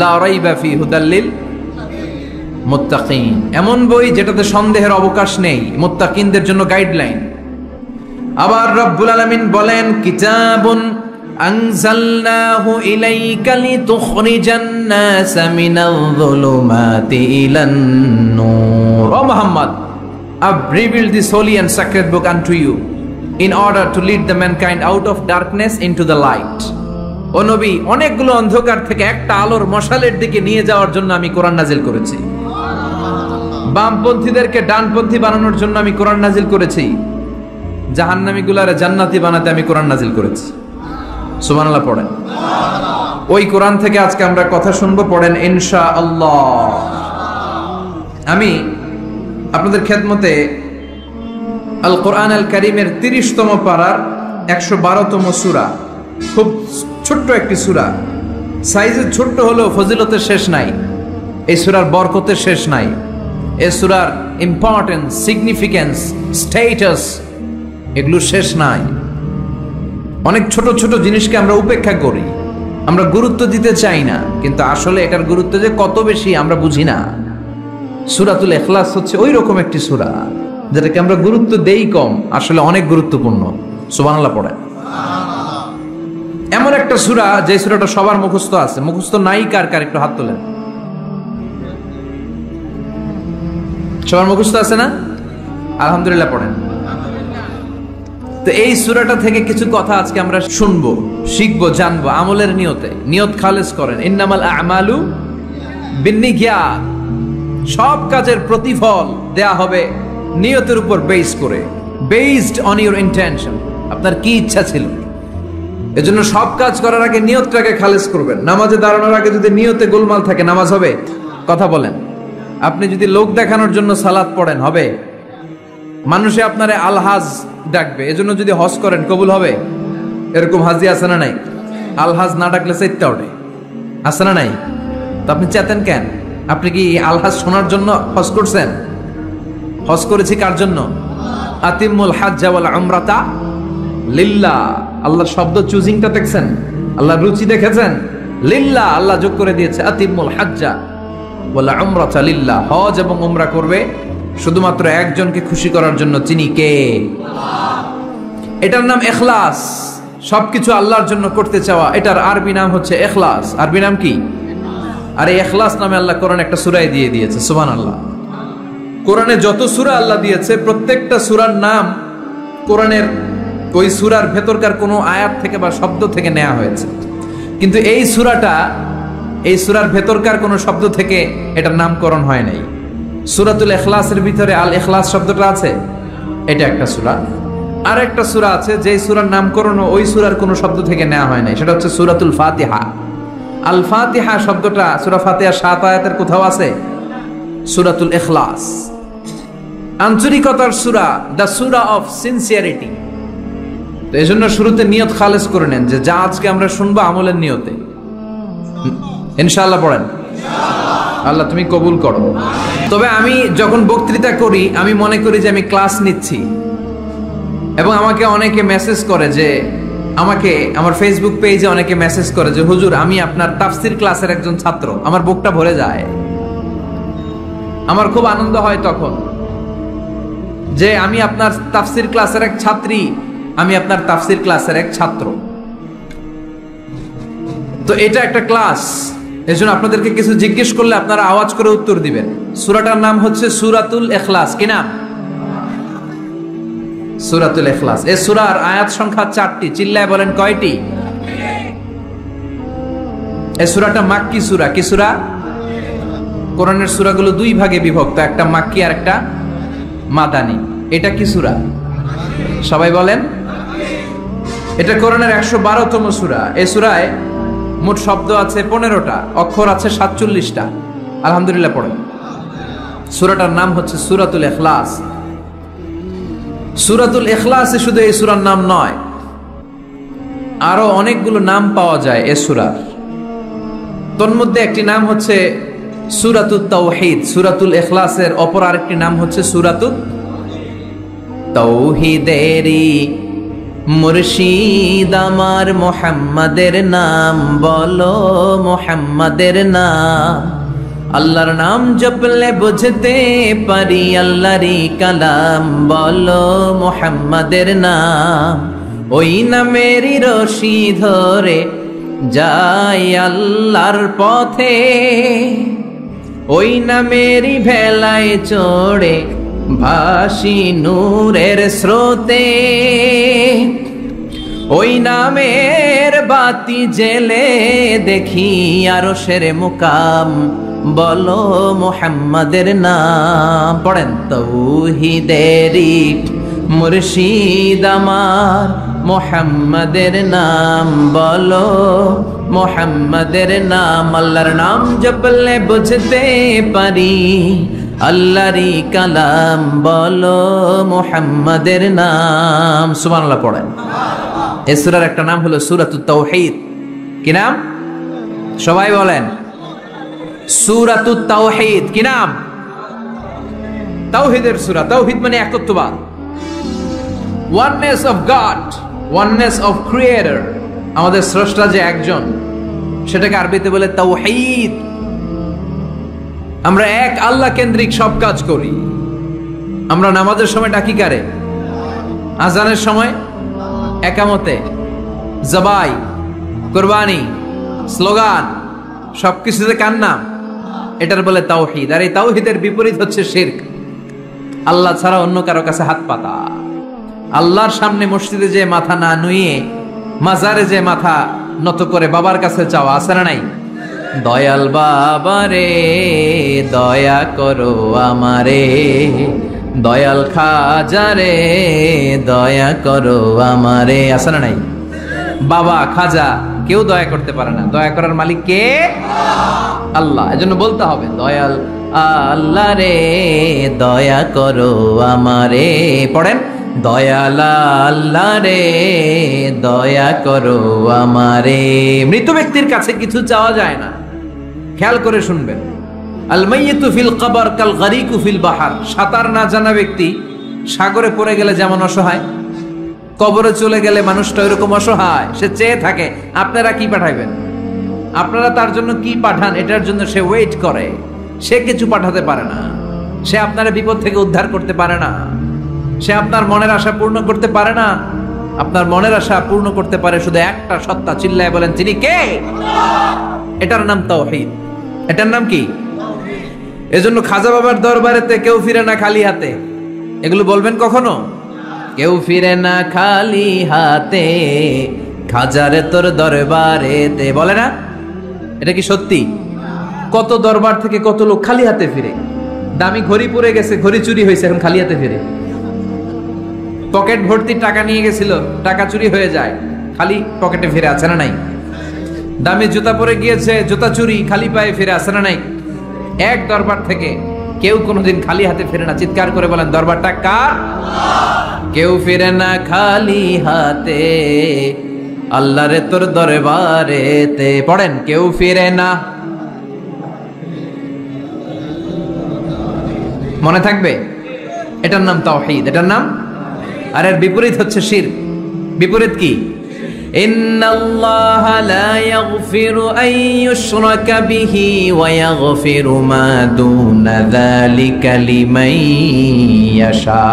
লা রাইবা ফি হুদাল লিল মুত্তাকিন। এমন বই যেটাতে সন্দেহের অবকাশ নেই, মুত্তাকিনদের জন্য গাইডলাইন। আবার রব্বুল আলামিন বলেন কিতাবুন আনজালনাহু ইলাইকা লিতুখরিজান নাসা মিনাল যুলুমাতি ইলান নূর। ও Muhammad, I've revealed this holy and sacred book unto you in order to lead the mankind out of darkness into the light. ও নবী, অনেকগুলো অন্ধকার থেকে একটা আলোর মশালের দিকে নিয়ে যাওয়ার জন্য আমি কোরআন নাজিল করেছি। বামপন্থীদেরকে ডানপন্থী বানানোর জন্য আমি কোরআন নাজিল করেছি, জাহান্নামীগুলারে জান্নাতি বানাতে আমি কোরআন নাজিল করেছি। সুবহানাল্লাহ পড়েন। ওই কোরআন থেকে আজকে আমরা কথা শুনবো, পড়েন ইনশাআল্লাহ। আমি আপনাদের খেদমতে আল কোরআন আল কারীমের 30তম পারার 112তম সূরা, খুব ছোট্ট একটি সূরা, সাইজে ছোট্ট হলেও ফজিলতের শেষ নাই, এই সূরার বরকতের শেষ নাই, এই সূরার ইম্পর্টেন্স, সিগনিফিকেন্স, স্ট্যাটাস, এগুলো শেষ নাই। অনেক ছোট ছোট জিনিসকে আমরা উপেক্ষা করি, আমরা গুরুত্ব দিতে চাই না, কিন্তু আসলে এটার গুরুত্ব যে কত বেশি আমরা বুঝি না। সূরাতুল ইখলাস হচ্ছে ওই রকম একটি সূরা যেটাকে আমরা গুরুত্ব দেই কম, আসলে অনেক গুরুত্বপূর্ণ। সুবহানাল্লাহ পড়েন। এমন একটা সূরা যে সূরাটা সবার মুখস্থ আছে, মুখস্থ নাই কার কার একটু হাত তোলেন। সবার মুখস্থ আছে না? আলহামদুলিল্লাহ পড়েন। তো এই সূরাটা থেকে কিছু কথা আজকে আমরা শুনবো, শিখবো, জানবো আমলের নিয়তে। নিয়ত খালেস করেন, ইন্নামাল আ'মালু বিন্নিয়াত। সব কাজের প্রতিফল দেয়া হবে নিয়তের উপর বেস করে, বেসড অন ইউর ইন্টেনশন। আপনার কি ইচ্ছা ছিল, এজন্য সব কাজ করার আগে নিয়তটাকে খালেস করবেন। নামাজে দাঁড়ানোর আগে যদি নিয়তে গোলমাল থাকে নামাজ হবে? কথা বলেন। আপনি যদি লোক দেখানোর জন্য সালাত পড়েন হবে? মানুষে আপনারে আলহাজ ডাকবে, এজন্য যদি হজ করেন কবুল হবে? এরকম হাজি আছে না নাই? আলহাজ না ডাকলে চাইতে ওঠে, আছে না নাই? তো আপনি চেতেন কেন? আপনি কি আলহাজ শোনার জন্য হজ করছেন? হজ করেছি কার জন্য? আতিমুল হাজ্জা ওয়াল উমরাতা লিল্লাহ। আল্লাহর শব্দ চুজিংটা দেখছেন? আল্লাহর রুচি দেখেছেন? লিল্লাহ, আল্লাহ যোগ করে দিয়েছে আতিমুল হাজ্জা ওয়াল উমরাতা লিল্লাহ। হজ এবং উমরা করবে শুধুমাত্র একজনকে খুশি করার জন্য, যিনি কে? এটার নাম ইখলাস। সবকিছু আল্লাহর জন্য করতে চাওয়া, এটার আরবি নাম হচ্ছে ইখলাস। আরবি নাম কি? আর এই ইখলাস নামে আল্লাহ কোরআন একটা সূরাই দিয়ে দিয়েছে। সুবহানাল্লাহ। কোরআনে যত সূরা আল্লাহ দিয়েছে প্রত্যেকটা সূরার নাম কোরআনের ওই সূরার ভেতরকার কোনো আয়াত থেকে বা শব্দ থেকে নেওয়া হয়েছে, কিন্তু এই সূরাটা এই সূরার ভেতরকার কোনো শব্দ থেকে এটার নামকরণ হয় নাই। সূরাতুল ইখলাসের ভিতরে আল ইখলাস শব্দটা আছে, এটা একটা সূরা। আর একটা সূরা আছে যে সূরার নামকরণ ওই সূরার কোনো শব্দ থেকে নেওয়া হয় নাই, সেটা হচ্ছে সূরাতুল ফাতিহা। আল ফাতিহা শব্দটা সূরা ফাতিহা 7 আয়াতের কোথাও আছে? সূরাতুল ইখলাস আন্তরিকতার সূরা, দ্য সূরা অফ সিনসিয়ারিটি। তো এই জন্য শুরুতে নিয়ত খালেস করে নেন যে যা আজকে আমরা শুনবো আমলের নিয়তে। ইনশাআল্লাহ পড়েন, আল্লাহ তুমি কবুল করো। তবে আমি যখন বক্তৃতা করি আমি মনে করি যে আমি ক্লাস নিচ্ছি, এবং আমাকে অনেকে মেসেজ করে যে, আমাকে আমার ফেসবুক পেজে অনেকে মেসেজ করে যে হুজুর আমি আপনার তাফসির ক্লাসের একজন ছাত্র। আমার বুকটা ভরে যায়, আমার খুব আনন্দ হয় তখন যে আমি আপনার তাফসির ক্লাসের এক ছাত্রী, আমি আপনার তাফসির ক্লাসের এক ছাত্র। তো এটা একটা ক্লাস, এজন্য আপনাদেরকে কিছু জিজ্ঞেস করলে আপনারা আওয়াজ করে উত্তর দিবেন। সূরাটার নাম হচ্ছে সূরাতুল ইখলাস। কি নাম? সূরাতুল ইখলাস। এই সূরার আয়াত সংখ্যা 4টি। চিল্লায় বলেন কয়টি? এই সূরাটা মাক্কি সূরা। কি সূরা? কোরআনের সূরাগুলো দুই ভাগে বিভক্ত, একটা মাক্কি আর একটা মাদানী। এটা কি সূরা? সবাই বলেন। এটা কোরআনের 112তম সূরা। এই সূরায় মোট শব্দ আছে 15টা, অক্ষর আছে 47টা। আলহামদুলিল্লাহ পড়েন। সূরাটার নাম হচ্ছে সূরাতুল ইখলাস। সূরাতুল ইখলাসে শুধু এই সূরার নাম নয়, আরো অনেকগুলো নাম পাওয়া যায় এই সূরার। তন্মধ্যে একটি নাম হচ্ছে সূরাতুত তাওহীদ। সূরাতুল ইখলাসের অপর আরেকটি নাম হচ্ছে সূরাতুত তাওহীদেরই মুর্শিদ আমার মুহাম্মাদের নাম বলো, মুহাম্মাদের নাম। আল্লাহর নাম জপলে বুঝতে পারি আল্লাহরই কালাম বলো, মুহাম্মাদের নাম। ওই নামেরই রশি ধরে যাই আল্লাহর পথে, ওই নামেরই ভেলায় চড়ে ভাসি নূরের স্রোতে। ওই নামের বাতি জেলে দেখি আরশের মুকাম বলো, মুহাম্মাদের নাম। পড়েন। তাওহীদেরই মুর্শিদ আমার মুহাম্মাদের নাম বলো, মুহাম্মাদের নাম। আল্লাহর নাম জপলে বুঝতে পারি আল্লাহরই কালাম বলো, মুহাম্মাদের নাম। সুবহানাল্লাহ পড়েন। এই সূরার একটা নাম হলো সূরাতুত তাওহীদ। কি নাম? সবাই বলেন। সূরাতুত তাওহীদ। কি নাম? তাওহীদের সূরা। তাওহীদ মানে একত্ববাদ, oneness of God. Oneness of creator, আমাদের স্রষ্টা যে একজন, সেটাকে আরবিতে বলে তাওহীদ। আমরা এক আল্লাহ কেন্দ্রিক সব কাজ করি। আমরা নামাজের সময় ডাকি কারে? আজানের সময়, একামতে, জবাই, কুরবানি, স্লোগান, সবকিছুতে কার নাম? এটার বলে তাওহীদ। আর এই তাওহীদের বিপরীত হচ্ছে শিরক। আল্লাহ ছাড়া অন্য কারো কাছে হাত পাতা, আল্লাহর সামনে মসজিদে যে মাথা না নুয়ে মাজারে যে মাথা নত করে বাবার কাছে চাওয়া, আছে না নাই? দয়াল বাবা রে দয়া করো আমারে, দয়াল খাজা রে দয়া করো আমারে, আছে না নাই? বাবা খাজা কেউ দয়া করতে পারে না, দয়া করার মালিক কে? আল্লাহ। এজন্য বলতে হবে দয়াল আল্লাহ রে দয়া করো আমারে। পড়েন, দয়াল আল্লাহ রে দয়া করো আমারে। মৃত ব্যক্তির কাছে কিছু চাওয়া যায় না। খেয়াল করে শুনবেন, আল মাইয়িতু ফিল কবর কাল গারিকু ফিল বাহার। সাঁতার না জানা ব্যক্তি সাগরে পড়ে গেলে যেমন অসহায়, কবরে চলে গেলে মানুষটা এরকম অসহায়, সে চেয়ে থাকে। আপনারা কি পাঠাইবেন? আপনারা তার জন্য কি পাঠান? এটার জন্য সে ওয়েট করে। সে কিছু পাঠাতে পারে না, সে আপনার বিপদ থেকে উদ্ধার করতে পারে না, সে আপনার মনের আশা পূর্ণ করতে পারে না। আপনার মনের আশা পূর্ণ করতে পারে শুধু একটা সত্তা, চিল্লায় বলেন তিনি কে? এটার নাম তাওহীদ। এটার নাম কি? এজন্য খাজা বাবার দরবারেতে কেউ ফিরে না খালি হাতে। এগুলো বলবেন কখনো? কেউ ফিরে না খালি হাতে, খাজারে তোর দরবারেতে, বলে না? এটা কি সত্যি? কত দরবার থেকে কত লোক খালি হাতে ফিরে। দামি ঘড়ি পরে গেছে, ঘড়ি চুরি হয়েছে, এখন খালি হাতে ফিরে। পকেট ভর্তি টাকা নিয়ে গেছিল, টাকা চুরি হয়ে যায়, খালি পকেটে ফিরে, আছে না নাই? দামি জুতা পরে গিয়েছে, জুতা চুরি, খালি পায়ে ফিরে, আছে না নাই? এক দরবার থেকে কেউ কোনোদিন খালি হাতে ফিরে না। চিৎকার করে বলেন, দরবারটা কার? কেউ ফিরে না খালি হাতে, আল্লাহরে তোর দরবারেতে। পড়েন, কেউ ফিরে না। মনে থাকবে? এটার নাম তাওহীদ, এটার নাম। আর এর বিপরীত হচ্ছে শিরক। বিপরীত কি? ইন্নাল্লাহা লা ইয়াগফিরু আন ইউশরাকা বিহি ওয়া ইয়াগফিরু মা দুনা যালিকা লিমান ইয়াশা।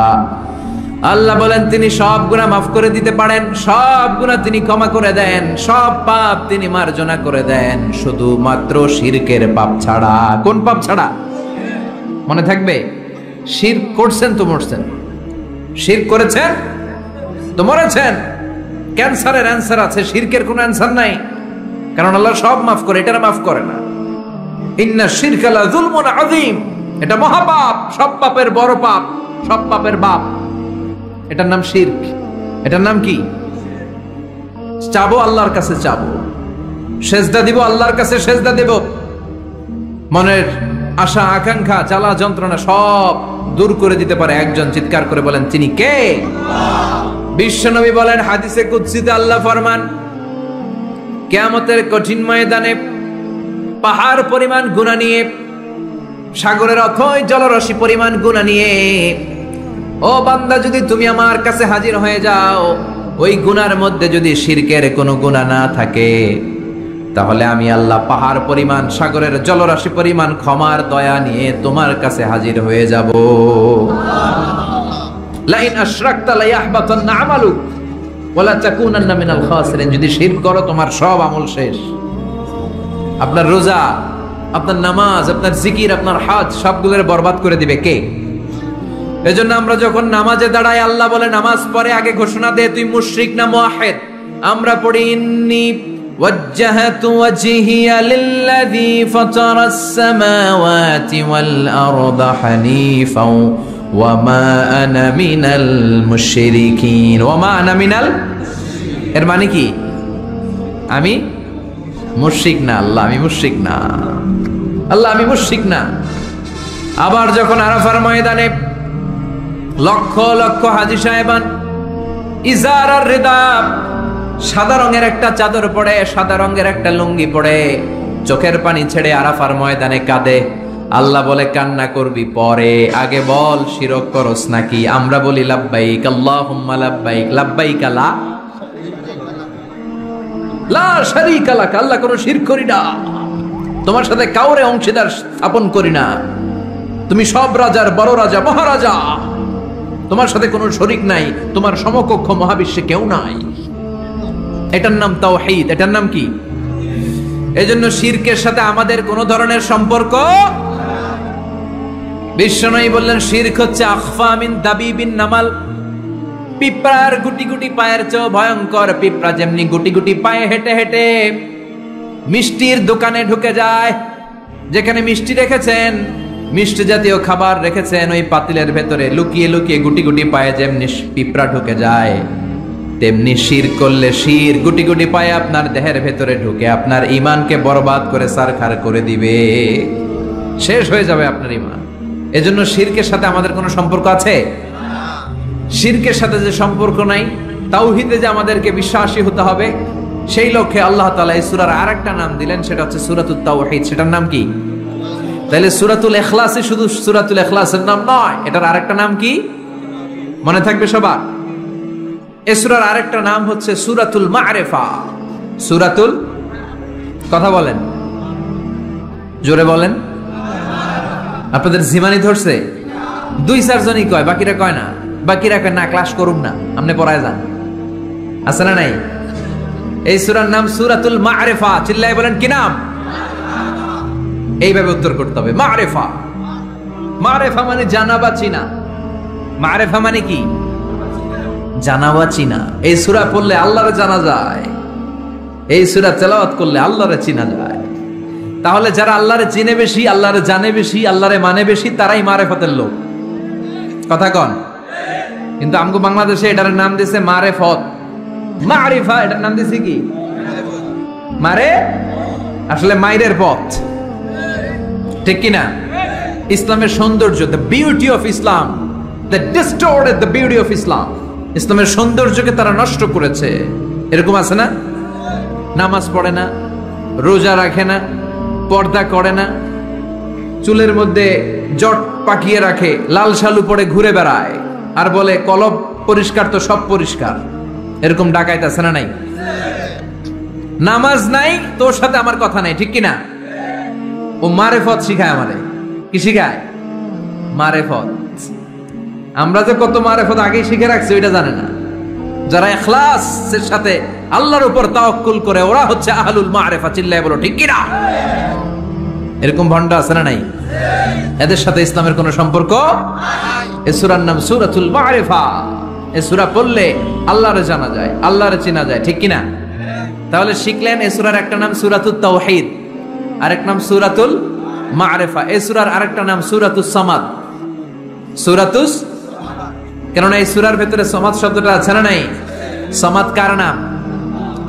আল্লাহ বলেন তিনি সব গুনাহ মাফ করে দিতে পারেন, সব গুনাহ তিনি ক্ষমা করে দেন, সব পাপ তিনি মার্জনা করে দেন, শুধুমাত্র শিরকের পাপ ছাড়া। কোন পাপ ছাড়া? মনে থাকবে, শিরক করছেন তো মরছেন, শিরক করেছেন তো মরেছেন। ক্যান্সারের অ্যান্সার আছে, শিরকের কোনো অ্যান্সার নাই, কারণ আল্লাহ সব মাফ করে, এটা মাফ করে না। ইন্না শিরকা লা যুলমুন আযীম, এটা মহাপাপ, সব পাপের বড় পাপ, সব পাপের বাপ। এটার নাম শিরক। এটার নাম কি? চাবো আল্লাহর কাছে, চাবো, সেজদা দিব আল্লাহর কাছে, সেজদা দেব। মনের আশা আকাঙ্ক্ষা জ্বালা যন্ত্রণা সব দূর করে দিতে পারে একজন। চিৎকার করে বলেন তিনি কে? বিশ্বনবী বলেন হাদিসে কুদসিতে আল্লাহ ফরমান, কিয়ামতের কঠিন ময়দানে পাহাড় পরিমাণ গুনাহ নিয়ে, সাগরের অথই জলরাশি পরিমাণ গুনাহ নিয়ে, ও বান্দা যদি তুমি আমার কাছে হাজির হয়ে যাও, ওই গুনার মধ্যে যদি শিরকের কোনো গুনাহ না থাকে, তাহলে আমি আল্লাহ পাহাড় পরিমাণ, সাগরের জলরাশি পরিমাণ ক্ষমার দয়া নিয়ে তোমার কাছে হাজির হয়ে যাব। লাইন আশরাকতা লা ইয়াহবাতান্না আমালুক ওয়া লা তাকুনান্না মিনাল খাসিরিন। যদি শিরক করো তোমার সব আমল শেষ। আপনার রোজা, আপনার নামাজ, আপনার জিকির, আপনার হজ সবগুলোরে বরবাদ করে দিবে কে? এজন্য আমরা যখন নামাজে দাঁড়াই, আল্লাহ বলে নামাজ পড়ে আগে ঘোষণা দে তুই মুশরিক না মুওয়াহিদ। আমরা পড়ি ইন্নী ওয়াজ্জাহাতু ওয়াজহিয়া লিল্লাযী ফাতারাস সামাওয়াতি ওয়াল আরদা হানিফাও ওয়া মা আনা মিনাল মুশরিকিন। ওয়া মা আনা মিনাল, এর মানে কি? আমি মুশরিক না, আল্লাহ আমি মুশরিক না, আল্লাহ আমি মুশরিক না। আবার যখন আরাফার ময়দানে লক্ষ লক্ষ হাজী সাহেবান ইজার আর রিদা, সাদা রঙের একটা চাদর পরে, সাদা রঙের একটা লুঙ্গি পরে, চোখের পানি ছেড়ে আরাফার ময়দানে কাঁদে। আল্লাহ বলে কান্না করবি পরে, আগে বল শিরক করস নাকি? আমরা বলি লাব্বাইক আল্লাহুম্মা লাব্বাইক, লাব্বাইক লা লা শারীকা লাক, আল্লাহ কোনো শিরক করি না, তোমার সাথে কাউরে অংশীদার স্থাপন করি না, তুমি সব রাজার বড় রাজা, মহারাজা, তোমার সাথে কোনো শরীক নাই, তোমার সমকক্ষ মহাবিশ্বে কেউ নাই। এটার নাম তাওহীদ। এটার নাম কি? এজন্য শিরকের সাথে আমাদের কোনো ধরনের সম্পর্ক। বিশ্বনবী বললেন শিরক হচ্ছে আখফা মিন দাবিবিন নামাল, পিঁপড়ার গুটি গুটি পায়ের চেয়ে ভয়ঙ্কর। পিঁপড়া যেমনি গুটি গুটি পায়ে হেঁটে হেঁটে মিষ্টির দোকানে ঢুকে যায়, যেখানে মিষ্টি রেখেছেন, মিষ্টি জাতীয় খাবার রেখেছেন, ওই পাতিলের ভেতরে লুকিয়ে লুকিয়ে গুটি গুটি পায়ে যেমনি পিঁপড়া ঢুকে যায়, তেমনি শিরক করলে শির গুটি গুটি পায়ে আপনার দেহের ভেতরে ঢুকে আপনার ঈমানকে বরবাদ করে সারখার করে দিবে, শেষ হয়ে যাবে আপনার ঈমান। এজন্য শিরকের সাথে আমাদের কোনো সম্পর্ক আছে? শিরকের সাথে যে সম্পর্ক নাই, তাওহীদে যে আমাদেরকে বিশ্বাসী হতে হবে, সেই লক্ষ্যে আল্লাহ তাআলা এই সূরার আরেকটা নাম দিলেন, সেটা হচ্ছে সূরাতুত তাওহীদ। সেটার নাম কি? তাহলে সূরাতুল ইখলাসই শুধু সূরাতুল ইখলাসের নাম নয়, এটার আরেকটা নাম কি মনে থাকবে সবার? এই সূরার আরেকটা নাম হচ্ছে সূরাতুল মা'রিফা। সূরাতুল, কথা বলেন, জোরে বলেন। আপনাদের জিমানি ধরছে? 2-4 জনই কয়, বাকিরা কয় না। বাকিরা কয় না, ক্লাস করুম না, আপনি পড়ায় যান। আছে না নাই? এই সূরার নাম সূরাতুল মা'রিফা। চিল্লায় বলেন কি নাম? এইভাবে উত্তর করতে হবে, মা'রিফা। মা'রিফা মানে জানা বা চিনা। মা'রিফা মানে কি? জানা বা চিনা। এই সূরা পড়লে আল্লাহরে জানা যায়, এই সূরা তেলাওয়াত করলে আল্লাহরে চিনা যায়। তাহলে যারা আল্লাহরে চিনে বেশি, আল্লাহরে জানে বেশি, আল্লাহরে মানে বেশি, তারাই মারেফতের লোক। কথা কন? কিন্তু আমগো বাংলাদেশে এটার নাম দিয়েছে মারেফত। মারিফা এটার নাম দিয়েছে কি? মারে, আসলে মাইরের পথ, ঠিক কিনা? ইসলামের সৌন্দর্য, the beauty of Islam, the distorted the beauty of Islam. ইসলামের সৌন্দর্যকে তারা নষ্ট করেছে। এরকম আছে না? নামাজ পড়ে না, রোজা রাখে না, পর্দা করে না, চুলের মধ্যে জট পাকিয়ে রাখে, লাল শালু পরে ঘুরে বেড়ায়, আর বলে কলব পরিষ্কার তো সব পরিষ্কার। এরকম ডাকাইত আছে না নাই? নামাজ নাই, তোর সাথে আমার কথা নাই, ঠিক কিনা? ও মারেফত শিখায় আমারে। কি শিখায়? মারেফত। আমরা যে কত মারেফত আগেই শিখে রাখছি ওইটা জানে না। যারা ইখলাসের সাথে আল্লাহর উপর তাওয়াক্কুল করে, ওরা হচ্ছে আহলুল মারিফা। চিল্লায় বলো ঠিক কিনা? এরকম ভণ্ড আছে না নাই? এদের সাথে ইসলামের কোনো সম্পর্ক নাই। এই সূরার নাম সূরাতুল মারিফা। এই সূরা পড়লে আল্লাহরে জানা যায়, আল্লাহরে চেনা যায়, ঠিক কিনা? তাহলে শিখলেন এই সূরার একটা নাম সূরাতুত তাওহীদ, আরেক নাম সূরাতুল মারিফা। এই সূরার আরেকটা নাম সূরাতুস সামাদ। সূরাতুস, কেননা এই সূরার ভেতরে সামাদ শব্দটা আছে না নাই? সামাদ কার নাম?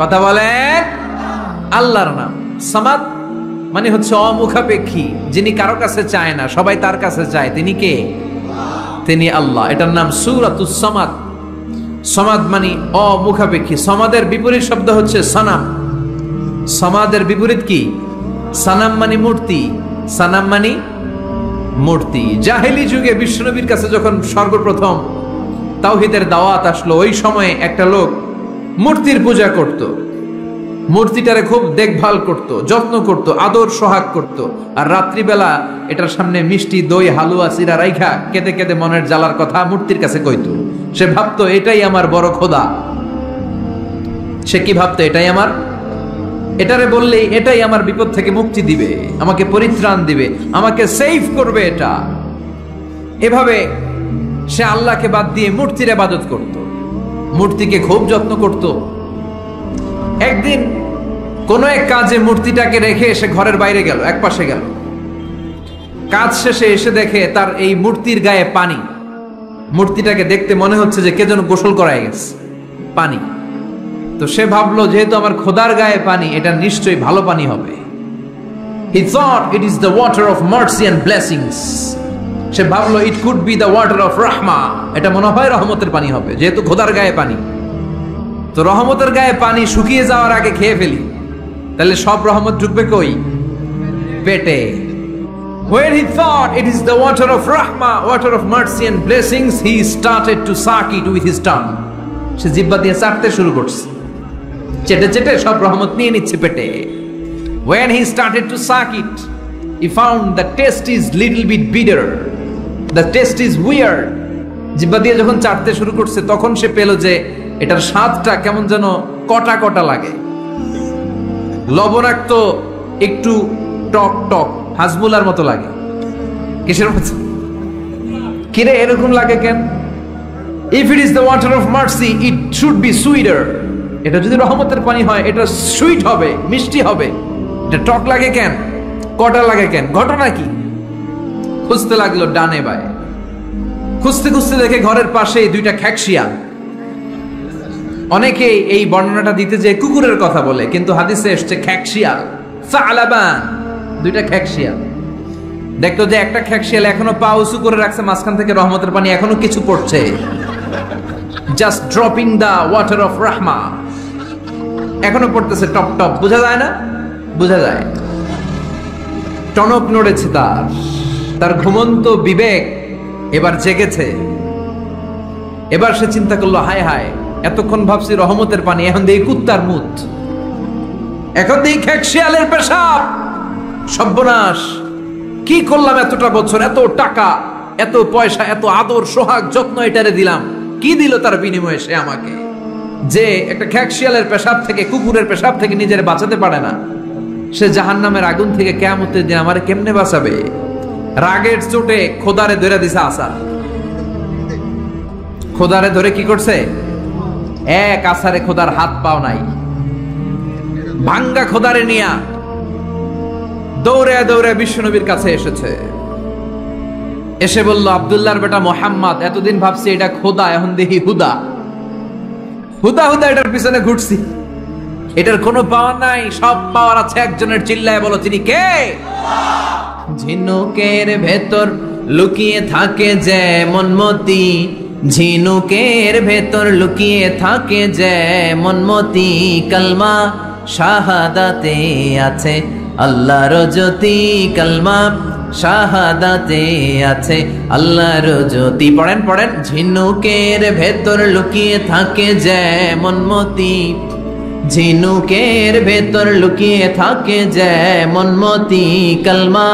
কথা বলেন। আল্লাহর নাম। সামাদ মানে হচ্ছে অমুখাপেক্ষী, যিনি কারো কাছে চায় না, সবাই তার কাছে চায়। তিনি কে? তিনি আল্লাহ। এটার নাম সূরাতুস সামাদ। সামাদ মানে অমুখাপেক্ষী। সামাদের বিপরীত শব্দ হচ্ছে সানাম। সামাদের বিপরীত কি? সানাম মানে মূর্তি। সানাম মানে মূর্তি। জাহেলি যুগে বিশ্বনবীর কাছে যখন সর্বপ্রথম তাওহীদের দাওয়াত আসলো, ওই সময়ে একটা লোক মূর্তির পূজা করত, মূর্তিটারে খুব দেখভাল করত, যত্ন করত, আদর সোহাগ করত, আর রাত্রিবেলা এটার সামনে মিষ্টি দই হালুয়া চিরা রাইখা কেঁদে কেঁদে মনের জ্বালার কথা মূর্তির কাছে কইতো। সে ভাবতো এটাই আমার বড় খোদা। সে কি ভাবতো? এটাই আমার, এটারে বললেই এটাই আমার বিপদ থেকে মুক্তি দিবে, আমাকে পরিত্রাণ দিবে, আমাকে সেভ করবে এটা। এভাবে সে আল্লাহকে বাদ দিয়ে মূর্তির ইবাদত করত, মূর্তিকে খুব যত্ন করত। একদিন কোন এক কাজে মূর্তিটাকে রেখে সে ঘরের বাইরে গেল, এক পাশে গেল। কাজ শেষে এসে দেখে তার এই মূর্তির গায়ে পানি। মূর্তিটাকে দেখতে মনে হচ্ছে যে কে যেন গোসল করায় গেছে, পানি। তো সে ভাবলো যেহেতু আমার খোদার গায়ে পানি, এটা নিশ্চয়ই ভালো পানি হবে। He thought it is the water of mercy and blessings. সে ভাবলো it could be the water of rahma. এটা মনে হয় রহমতের পানি হবে, যেহেতু খোদার গায়ে পানি। তো রহমতের গায়ে পানি শুকিয়ে যাওয়ার আগে খেয়ে ফেলি, তাহলে সব রহমত ঢুকবে কই? পেটে। When he thought it is the water of rahma, water of mercy and blessings, he started to suck it with his tongue. সে জিহ্বা দিয়ে চাটতে শুরু করছে। চেটে চেটে সব রহমত নিয়ে নিচ্ছে পেটে। When he started to suck it, he found the taste is little bit bitter. The taste is weird. জিহ্বা দিয়ে যখন চাটতে শুরু করছে তখন সে পেল যে এটার স্বাদটা কেমন যেন কটা কটা লাগে, লবণাক্ত, একটু টক টক, হাজমুলার মতো লাগে। কিসের মতো? কিরে এরকম লাগে কেন? If it is the water of mercy, it should be sweeter. এটা যদি রহমতের পানি হয় এটা সুইট হবে, মিষ্টি হবে। এটা টক লাগে কেন, কটা লাগে কেন, ঘটনা কি? খুঁজতে লাগলো ডানে বায়ে, খুঁজতে খুঁজতে দেখে ঘরের পাশে দুইটা খ্যাকশিয়াল। অনেকে এই বর্ণনাটা দিতে যে কুকুরের কথা বলে, কিন্তু হাদিসে এসছে খ্যাকশিয়াল, সালাবান, দুইটা খ্যাকশিয়াল। দেখতো যে একটা খ্যাকশিয়াল এখনো পা উঁচু করে রাখছে, মাঝখান থেকে রহমতের পানি এখনো কিছু পড়ছে, just dropping the water of রাহমা, এখনো পড়তেছে টপ টপ। বোঝা যায় না? বোঝা যায়। টনক নড়েছে তার ঘুমন্ত বিবেক এবার জেগেছে। এবার সে চিন্তা করলো, হায় হায়, এতক্ষণ ভাবছি রহমতের পানি, এখন দেখি কুত্তার মুত, এখন দেখি খ্যাকশিয়ালের পেশাব। সর্বনাশ, কি করলাম এতটা বছর, এত টাকা, এত পয়সা, এত আদর সোহাগ যত্ন এটারে দিলাম, কি দিল তার বিনিময়ে সে আমাকে? যে একটা খ্যাকশিয়ালের পেশাব থেকে, কুকুরের পেশাব থেকে নিজের বাঁচাতে পারে না, সে জাহান্নামের আগুন থেকে কিয়ামতের দিন আমারে কেমনে বাঁচাবে? রাগের চোটে খোদারে ধরে দিছে আসার। খোদারে ধরে কি করছে? এক আসারে খোদার হাত পাও নাই, ভাঙ্গা খোদারে নিয়া দৌড়ে দৌড়ে বিশ্বনবীর কাছে এসেছে। এসে বলল, আব্দুল্লাহর বেটা মোহাম্মদ, এতদিন ভাবছি এটা খোদা, এখন দেখি হুদা। হুদা হুদা এটার পিছনে ঘুরছি, এটার কোনো পাওয়ার নাই, সব পাওয়ার আছে একজনের। চিল্লায় বলো, তিনি কে? ঝিনুকের ভেতর লুকিয়ে থাকে যেমন মতি, ঝিনুকের ভেতর লুকিয়ে থাকে যেমন মতি, কালমা শাহাদাতে আছে আল্লাহর জ্যোতি, কালমা শাহাদাতে আছে আল্লাহর জ্যোতি। পড়েন পড়েন। ঝিনুকের ভেতর লুকিয়ে থাকে যেমন মতি, ঝিনুকের ভেতর লুকিয়ে থাকে যেমন মতি, কালমা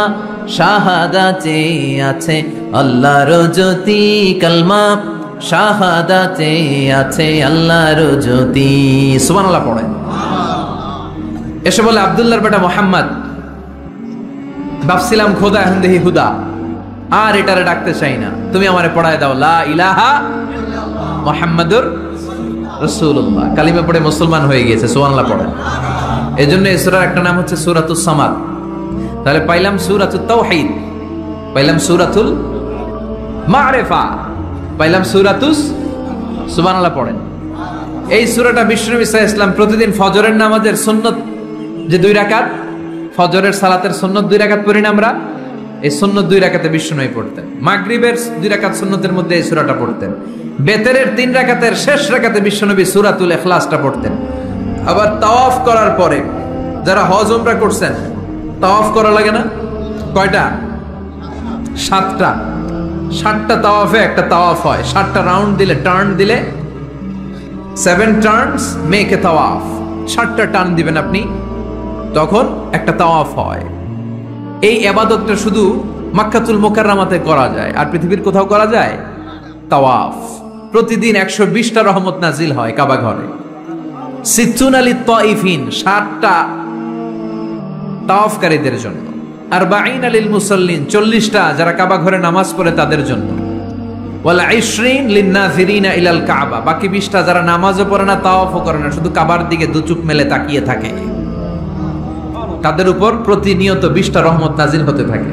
শাহাদাতে আছে আল্লাহর জ্যোতি, কালমা শাহাদাতে আছে আল্লাহর জ্যোতি। সুবহানাল্লাহ পড়েন। এসে বলে, আব্দুল্লাহর বেটা মোহাম্মদ, ভাবছিলাম খোদা, এখন দেখি হুদা, আর এটারে ডাকতে চাই না, তুমি আমারে পড়ায় দাও লা ইলাহা মুহাম্মাদুর রাসূলুল্লাহ। কালিমা পড়ে মুসলমান হয়ে গিয়েছে। সুবহানাল্লাহ পড়েন। এই জন্য এই সূরার একটা নাম হচ্ছে সূরাতুস সামাদ। তাহলে পাইলাম সূরাতুত তাওহীদ, পাইলাম সূরাতুল মারিফা, পাইলাম সূরাতুস, সুবহানাল্লাহ পড়েন। এই সূরাটা বিশ্বনবী সাল্লাল্লাহু আলাইহি ওয়াসাল্লাম প্রতিদিন ফজরের নামাজের সুন্নত যে 2 রাকাত, ফজরের সালাতের সুন্নত 2 রাকাত পড়ি না আমরা, এই সুন্নত 2 রাকাতে বিশ্বনবী পড়তেন। মাগরিবের 2 রাকাত সুন্নতের মধ্যে এই সূরাটা পড়তেন। বেতেরের 3 রাকাতের শেষ রাকাতে বিশ্বনবী সূরাতুল ইখলাসটা পড়তেন। আবার তাওয়াফ করার পরে যারা হজ উমরা করছেন, তাওয়াফ করা লাগে না? কয়টা? 7টা। 7টা তাওয়াফে একটা তাওয়াফ হয়। 7টা রাউন্ড দিলে, টার্ন দিলে, 7 টার্নস মেক এ তাওয়াফ। 7টা টার্ন দিবেন আপনি, তখন একটা তাওয়াফ হয়। এই ইবাদতটা শুধু মক্কাতুল মুকাররমাতে করা যায়, আর পৃথিবীর কোথাও করা যায়? তাওয়াফ। প্রতিদিন 120টা রহমত নাজিল হয় কাবা ঘরে। সিত্তুন আলি তাইফিন, 60টা তাওয়াফকারীদের জন্য। আর 40 লিল মুসাল্লিন, 40টা যারা কাবা ঘরে নামাজ পড়ে তাদের জন্য। ওয়াল 20 লিন নাযিরিনা ইলাল কাবা, বাকি 20টা যারা নামাজও পড়ে না, তাওয়াফও করে না, শুধু কাবার দিকে দু চোখ মেলে তাকিয়ে থাকে, তাদের উপর প্রতিনিয়ত 20টা রহমত নাজিল হতে থাকে।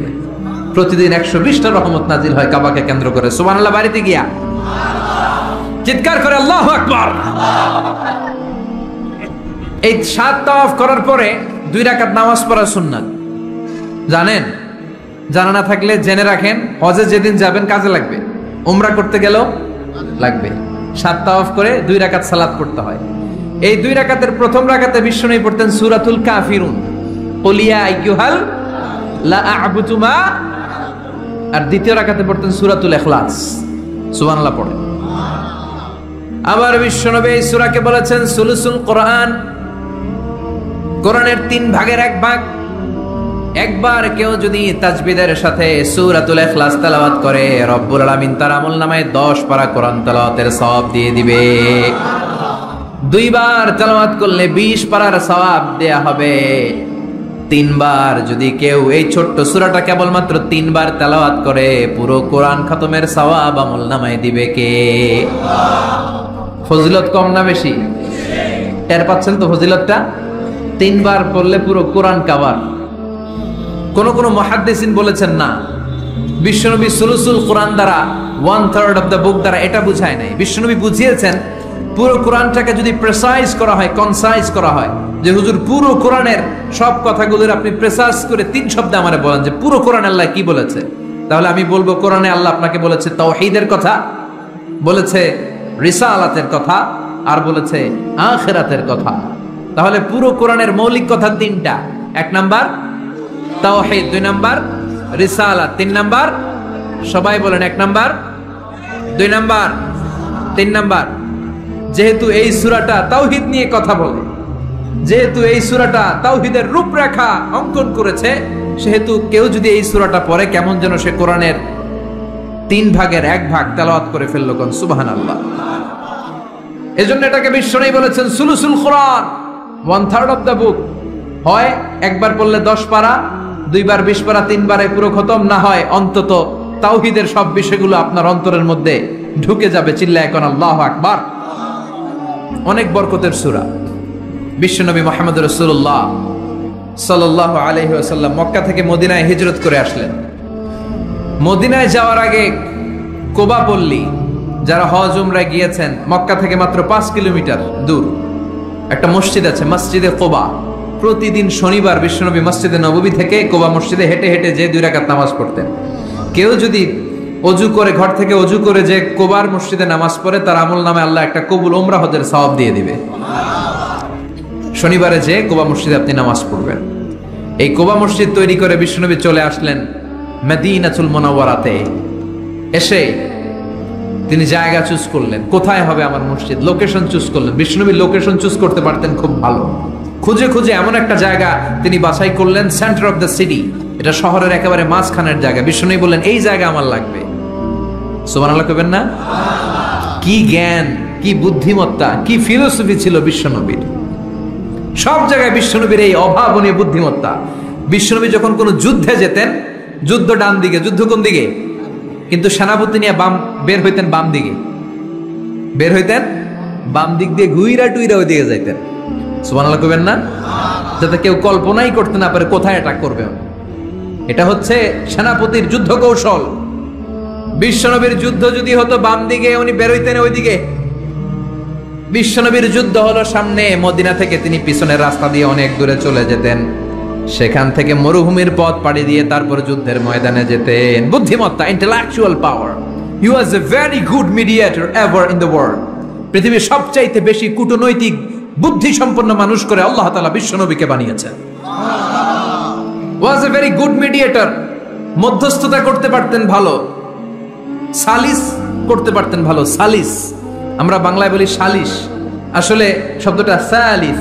প্রতিদিন 120টা রহমত নাজিল হয় কাবাকে কেন্দ্র করে। সুবহানাল্লাহ। বাড়িতে গিয়া চিৎকার করে আল্লাহু আকবার। এই 7 তাওয়াফ করার পরে 2 রাকাত নামাজ পড়া সুন্নাত, জানেন? জানা না থাকলে জেনে রাখেন, হজে যেদিন যাবেন কাজে লাগবে, উমরা করতে গেলেও লাগবে। 7 তাওয়াফ করে 2 রাকাত সালাত পড়তে হয়। এই 2 রাকাতের প্রথম রাকাতে বিশ্বনবী পড়তেন সূরাতুল কাফিরুন, কুল ইয়া আইয়ুহাল লা আ'বুদু মা, আর দ্বিতীয় রাকাতে পড়তেন সূরাতুল ইখলাস। সুবহানাল্লাহ পড়েন। আবার বিশ্বনবী এই সূরাকে বলেছেন সুলুসুল কোরআন। কোরআনের 3 ভাগের 1 ভাগ। একবার কেউ যদি তাজবিদের সাথে সূরাতুল ইখলাস তেলাওয়াত করে, রব্বুল আলামিন তার আমলনামায় 10 পারা কোরআন তেলাওয়াতের সওয়াব দিয়ে দিবে। 2 বার তেলাওয়াত করলে 20 পারার সওয়াব দেয়া হবে। 3 বার যদি কেউ এই ছোট্ট সূরাটা কেবলমাত্র 3 বার তেলাওয়াত করে, পুরো কোরআন খতমের সওয়াব আমলনামায় দিবে কে? ফজিলত কম না বেশি? টের পাচ্ছেন তো ফজিলতটা? 3 বার পড়লে পুরো কোরআন কভার। কোন কোন মুহাদ্দিসিন বলেছেন না, বিশ্বনবী সুলুসুল কোরআন দ্বারা 1/3 অফ দ্য বুক দ্বারা এটা বুঝায় নাই। বিশ্বনবী বুঝিয়েছেন পুরো কোরআনটাকে যদি প্রেসাইজ করা হয়, কনসাইজ করা হয়, যে হুজুর পুরো কোরআনের সব কথাগুলোর আপনি প্রেসাইজ করে 3 শব্দে আমারে বলেন যে পুরো কোরআন আল্লাহ কি বলেছে, তাহলে আমি বলবো কোরআনে আল্লাহ আপনাকে বলেছে তাওহীদের কথা, বলেছে রিসালাতের কথা, আর বলেছে আখিরাতের কথা। তাহলে পুরো কোরআনের মৌলিক কথা 3টা। 1 নাম্বার তাওহীদ, 2 নাম্বার রিসালাত, 3 নাম্বার সবাই বলেন 1 নাম্বার, 2 নাম্বার, 3 নাম্বার। যেহেতু এই সূরাটা তাওহীদ নিয়ে কথা বলে, যেহেতু এই সূরাটা তাওহীদের রূপরেখা অঙ্কন করেছে, সেহেতু কেউ যদি এই সূরাটা পড়ে কেমন যেন সে কোরআনের 3 ভাগের 1 ভাগ তেলাওয়াত করে ফেললো। কোন সুবহানাল্লাহ। এজন্য এটাকে বিশ্বনবী বলেছেন সুলুসুল কোরআন, 1/3 অফ দ্য বুক। হয় একবার পড়লে 10 পারা, 2 বার 20 পারা, 3 বারে পুরো খতম, না হয় অন্তত তাওহীদের সব বিষয়গুলো আপনার অন্তরের মধ্যে ঢুকে যাবে। চিল্লায় কোন আল্লাহু আকবার। অনেক বরকতের সূরা। বিশ্বনবী মুহাম্মদ রাসূলুল্লাহ সাল্লাল্লাহু আলাইহি ওয়াসাল্লাম মক্কা থেকে মদিনায় হিজরত করে আসলেন। মদিনায় যাওয়ার আগে কোবা পল্লী, যারা হজ উমরায় গিয়েছেন, মক্কা থেকে মাত্র 5 কিলোমিটার দূর একটা মসজিদ আছে, মসজিদে কোবা। প্রতিদিন শনিবার বিশ্বনবী মসজিদে নববী থেকে কোবা মসজিদে হেঁটে হেঁটে যে 2 রাকাত নামাজ পড়তেন। কেউ যদি অজু করে, ঘর থেকে অজু করে যে কোবার মসজিদে নামাজ পড়ে, তার আমলনামায় আল্লাহ একটা কবুল উমরা হজের সওয়াব দিয়ে দিবে। শনিবারে যে কোবা মসজিদে আপনি নামাজ পড়বেন। এই কোবা মসজিদ তৈরি করে বিশ্বনবী চলে আসলেন মদিনাতুল মুনাওয়ারাতে। এসে তিনি জায়গা চুজ করলেন, কোথায় হবে আমার মসজিদ, লোকেশন চুজ করলেন। বিশ্বনবী লোকেশন চুজ করতে পারতেন খুব ভালো। খুঁজে খুঁজে এমন একটা জায়গা তিনি বাছাই করলেন, সেন্টার অফ দ্য সিটি, এটা শহরের একেবারে মাঝখানের জায়গা। বিশ্বনবী বললেন এই জায়গা আমার লাগবে। সুবহানাল্লাহ কইবেন না? কি জ্ঞান, কি বুদ্ধিমত্তা, কি ফিলোসফি ছিল বিশ্বনবীর। সব জায়গায় বিশ্বনবীর এই অভাবনীয় বুদ্ধিমত্তা। বিশ্বনবী যখন কোনো যুদ্ধে যেতেন, যুদ্ধ ডান দিকে, যুদ্ধ কোন দিকে, কিন্তু সেনাপতি নিয়ে বের হইতেন বাম দিকে, বের হইতেন বাম দিক দিয়ে, ঘুইরা টুইরা ওই দিকে যাইতেন। সুবহানাল্লাহ কইবেন না? যাতে কেউ কল্পনাই করতে না পারে কোথায় অ্যাটাক করবে। এটা হচ্ছে সেনাপতির যুদ্ধ কৌশল। বিশ্বনবীর যুদ্ধ যদি হতো বাম দিকে, উনি বের হইতেন ওইদিকে। বিশ্বনবীর যুদ্ধ হলো সামনে, মদিনা থেকে তিনি পিছনের রাস্তা দিয়ে অনেক দূরে চলে যেতেন। সেখান থেকে মরুভূমির পথ পাড়ি দিয়ে তারপর যুদ্ধের ময়দানে যেতেন। বুদ্ধিমত্তা, intellectual power. He was a very good mediator ever in the world. পৃথিবীর সবচাইতে বেশি কূটনৈতিক বুদ্ধি সম্পন্ন মানুষ করে আল্লাহ তাআলা বিশ্বনবীকে বানিয়েছেন। ওয়াজ এ ভেরি গুড মিডিয়েটর। মধ্যস্থতা করতে পারতেন ভালো, সালিস করতে পারতেন ভালো। সালিস আমরা বাংলায় বলি সালিশ, আসলে শব্দটা সালিস,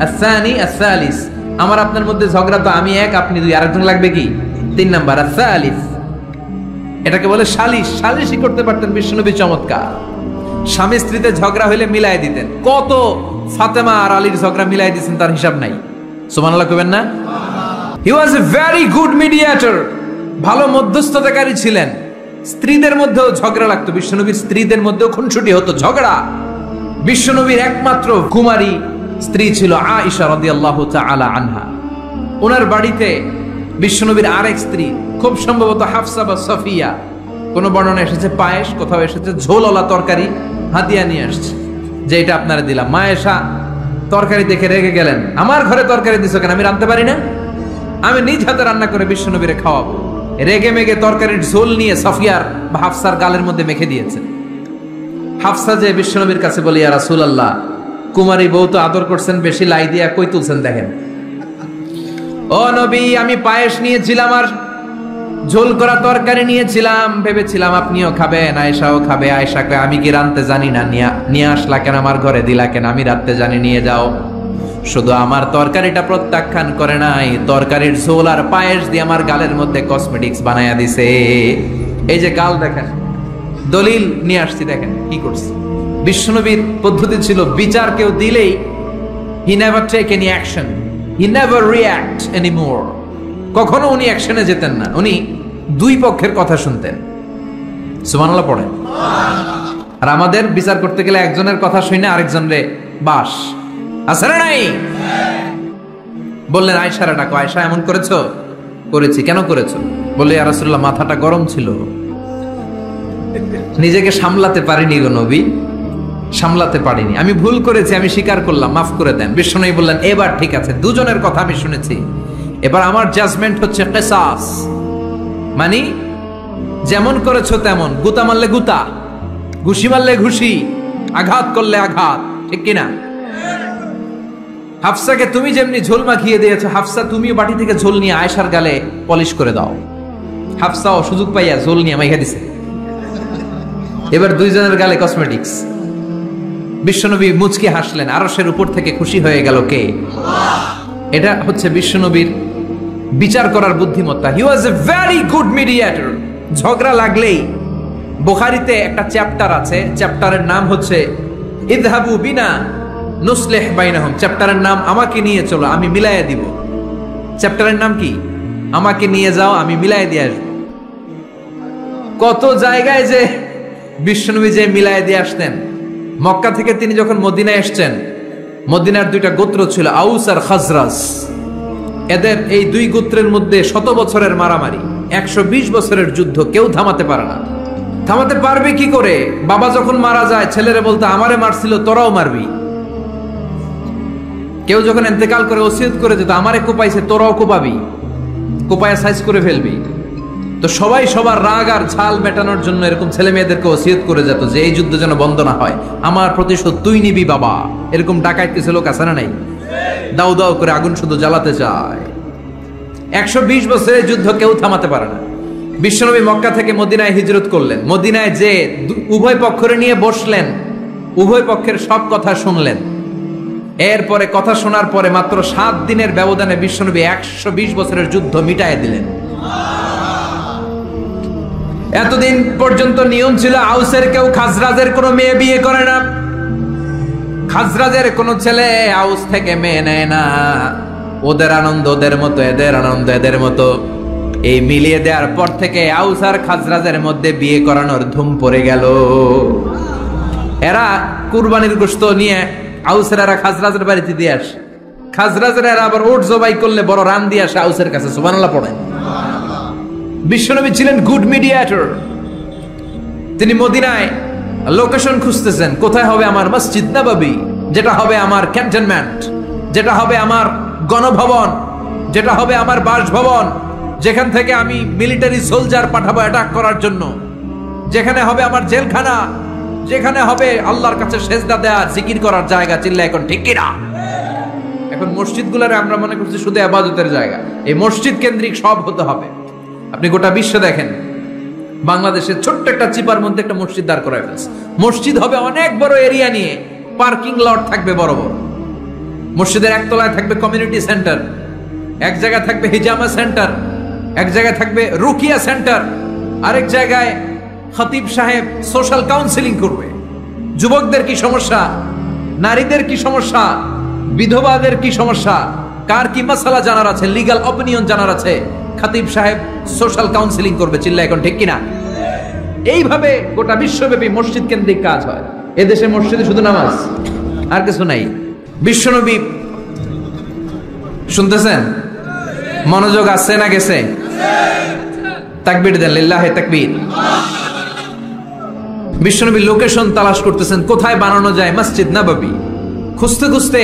আসানি আসালিস। আমার আপনার মধ্যে ঝগড়া তো আমি 1 আপনি 2, আরেকজন লাগবে কি 3 নাম্বার, আসালিস। এটাকে বলে সালিশ। সালিশই করতে পারতেন বিশ্বনবী। চমৎকার। স্বামী স্ত্রীতে ঝগড়া হইলে মিলাই দিতেন। কত ফাতেমা আর আলীর ঝগড়া মিলাই দিয়েছেন তার হিসাব নাই। সুবহানাল্লাহ কইবেন না? হি ওয়াজ এ ভেরি গুড মিডিয়েটর। ভালো মধ্যস্থতাকারী ছিলেন। স্ত্রীদের মধ্যেও ঝগড়া লাগতো, বিশ্বনবীর স্ত্রীদের মধ্যেও খুনসুটি হতো, ঝগড়া। বিশ্বনবীর একমাত্র কুমারী স্ত্রী ছিল আয়েশা রাদিয়াল্লাহু তাআলা আনহা। ওনার বাড়িতে বিশ্বনবীর আরেক স্ত্রী, খুব সম্ভবত হাফসা বা সফিয়া, কোন বর্ণনা এসেছে পায়েস, কোথাও এসেছে ঝোলওয়ালা তরকারি হাদিয়া নিয়ে আসছে, যে এটা আপনারা দিলাম। মা আয়েশা তরকারি দেখে রেগে গেলেন, আমার ঘরে তরকারি দিছো কেন, আমি রাঁধতে পারি না? আমি নিজ হাতে রান্না করে বিশ্বনবীরে খাওয়াবো। রেগে মেগে তরকারির ঝোল নিয়ে সফিয়ার বা হাফসার গালের মধ্যে মেখে দিয়েছেন। হাফসা যে বিশ্বনবীর কাছে বলি, ইয়া রাসূলুল্লাহ, কুমারী বউ তো আদর করছেন বেশি, লাই দিয়া কই তুলছেন দেখেন। ও নবী, আমি পায়েস নিয়েছিলাম আর ঝোল করা তরকারি নিয়েছিলাম, ভেবেছিলাম আপনিও খাবেন, আয়েশাও খাবে। আয়েশাকে আমি কি রাঁধতে জানি না, নিয়ে আসলা কেন আমার ঘরে, দিলা কেন, আমি রাঁধতে জানি, নিয়ে যাও। শুধু আমার তরকারিটা প্রত্যাখ্যান করে নাই, তরকারির ঝোল আর পায়েস দিয়ে আমার গালের মধ্যে কসমেটিক্স বানায়া দিছে। এই যে গাল দেখেন, দলিল নিয়ে আসছি, দেখেন কি করছে। বিশ্বনবীর পদ্ধতি ছিল বিচার কেউ দিলেই he never take any action, he never react anymore। কখনো উনি অ্যাকশনে যেতেন না, উনি দুই পক্ষের কথা শুনতেন। সুবহানাল্লাহ পড়েন। আর আমাদের বিচার করতে গেলে একজনের কথা শুনে আরেকজনরে বাস আছে না নাই? বললেন আয়েশারে ডাকো, আয়েশা এমন করেছো? করেছি। কেন করেছো? বলে ইয়া রাসূলুল্লাহ মাথাটা গরম ছিল, নিজেকে সামলাতে পারিনি গো নবী, সামলাতে পারিনি, আমি ভুল করেছি, আমি স্বীকার করলাম, মাফ করে দেন। বিশ্বনবী বললেন এবার ঠিক আছে, দুজনের কথা আমি শুনেছি, এবার আমার জাজমেন্ট হচ্ছে কিসাস, মানে যেমন করেছো তেমন, গুতা মারলে গুতা, ঘুষি মারলে ঘুষি, আঘাত করলে আঘাত, ঠিক কিনা? হাফসাকে তুমি যেমনি ঝোল মাখিয়ে দিয়েছো, হাফসা তুমিও বাটি থেকে ঝোল নিয়ে আয়েশার গালে পলিশ করে দাও। হাফসাও সুযোগ পাইয়া ঝোল নিয়ে মাইখা দিছে। এবার দুইজনের গালে কসমেটিক্স। বিশ্বনবী মুচকি হাসলেন, আরশের উপর থেকে খুশি হয়ে গেল কে? এটা হচ্ছে বিশ্বনবীর বিচার করার বুদ্ধিমত্তা। হি ওয়াজ এ ভেরি গুড মিডিয়েটর। ঝগড়া লাগলেই, বুখারীতে একটা চ্যাপ্টার আছে, চ্যাপ্টারের নাম হচ্ছে ইযহাবু বিনা নুসলিহ বাইনাহুম। চ্যাপ্টারের নাম আমাকে নিয়ে চলো, আমি মিলাইয়া দিব। চ্যাপ্টারের নাম কি? আমাকে নিয়ে যাও, আমি মিলাইয়া দিয়ে আসবো। কত জায়গায় যে বিশ্বনবী যে মিলাইয়া দিয়ে আসতেন। মক্কা থেকে তিনি যখন মদিনায় এসছেন, মদিনার দুইটা গোত্র ছিল, আউস আর খাজরাজ। এদের এই দুই গোত্রের মধ্যে 100 বছরের মারামারি, 120 বছরের যুদ্ধ, কেউ থামাতে পারে না। থামাতে পারবে কি করে? বাবা যখন মারা যায় ছেলেরা বলতো আমারে মারছিল, তোরাও মারবি। কেউ যখন ইন্তেকাল করে ওসিয়ত করে যেত আমারে কোপাইছে, তোরাও কোপাবি, কোপায়া সাইজ করে ফেলবি। তো সবাই সবার রাগ আর ঝাল মেটানোর জন্য এরকম ছেলে মেয়েদেরকে ওসিয়ত করে যেত যে এই যুদ্ধ যেন বন্ধ না হয়, আমার প্রতিশোধ তুই নিবি বাবা। এরকম ডাকাইত কিছু লোক আছে না নাই? দাও দাও করে আগুন শুধু জ্বালাতে চায়। 120 বছরের যুদ্ধ কেউ থামাতে পারে না। বিশ্বনবী মক্কা থেকে মদিনায় হিজরত করলেন। মদিনায় যে উভয় পক্ষরে নিয়ে বসলেন, উভয় পক্ষের সব কথা শুনলেন। এরপরে কথা শোনার পরে মাত্র 7 দিনের ব্যবধানে বিশ্বনবী 120 বছরের যুদ্ধ মিটায় দিলেন। এতদিন পর্যন্ত নিয়ম ছিল আউসের কেউ খাজরাজের কোনো মেয়ে বিয়ে করে না, খাজরাজের কোনো ছেলে আউস থেকে মেয়ে নেয় না। ওদের আনন্দ ওদের মতো, এদের আনন্দ এদের মতো। এই মিলিয়ে দেওয়ার পর থেকে আউস আর খাজরাজের মধ্যে বিয়ে করানোর ধুম পড়ে গেল। এরা কুরবানির গোশত নিয়ে আউসের এরা খাজরাজের বাড়িতে দিয়ে আসে, খাজরাজের এরা আবার ওট জবাই করলে বড় রান দিয়ে আসে আউসের কাছে। সুবহানাল্লাহ পড়েন। বিশ্বনবী ছিলেন গুড মিডিয়েটর। তিনি মদিনায় লোকেশন খুঁজতেছেন, কোথায় হবে আমার মসজিদ নববী, যেটা হবে আমার ক্যান্টনমেন্ট, যেটা হবে আমার গণভবন, যেটা হবে আমার বাসভবন, যেখান থেকে আমি মিলিটারি সোলজার পাঠাবো অ্যাটাক করার জন্য, যেখানে হবে আমার জেলখানা, যেখানে হবে আল্লাহর কাছে সেজদা দেয়া জিকির করার জায়গা। চিল্লা এখন ঠিক কিনা? এখন মসজিদগুলোরে আমরা মনে করছি শুধু ইবাদতের জায়গা, এই মসজিদ কেন্দ্রিক সব হতে হবে। আপনি গোটা বিশ্ব দেখেন, বাংলাদেশের ছোট্ট একটা চিপার মধ্যে একটা মসজিদ দাঁড় করায় ফেলছে। মসজিদ হবে অনেক বড় এরিয়া নিয়ে, পার্কিং লট থাকবে বড় বড়। মসজিদের একতলায় থাকবে কমিউনিটি সেন্টার, এক জায়গায় থাকবে হিজামা সেন্টার, এক জায়গায় থাকবে রুকিয়া সেন্টার, আরেক জায়গায় খতিব সাহেব সোশ্যাল কাউন্সিলিং করবে। যুবকদের কি সমস্যা, নারীদের কি সমস্যা, বিধবাদের কি সমস্যা, কার কি মাসালা জানার আছে, লিগ্যাল অপিনিয়ন জানার আছে, খতিব সাহেব সোশ্যাল কাউন্সিলিং করবে। চিল্লা এখন ঠিক কিনা? এইভাবে গোটা বিশ্বব্যাপী মসজিদ কেন্দ্রিক কাজ হয়। এদেশে মসজিদে শুধু নামাজ, আর কিছু নাই। বিশ্বনবী শুনতেছেন? মনোযোগ আছে না গেছে? তাকবীর দেন, লিল্লাহি তাকবীর। বিশ্বনবী লোকেশন তালাশ করতেছেন, কোথায় বানানো যায় মসজিদ নববী। খুঁজতে খুঁজতে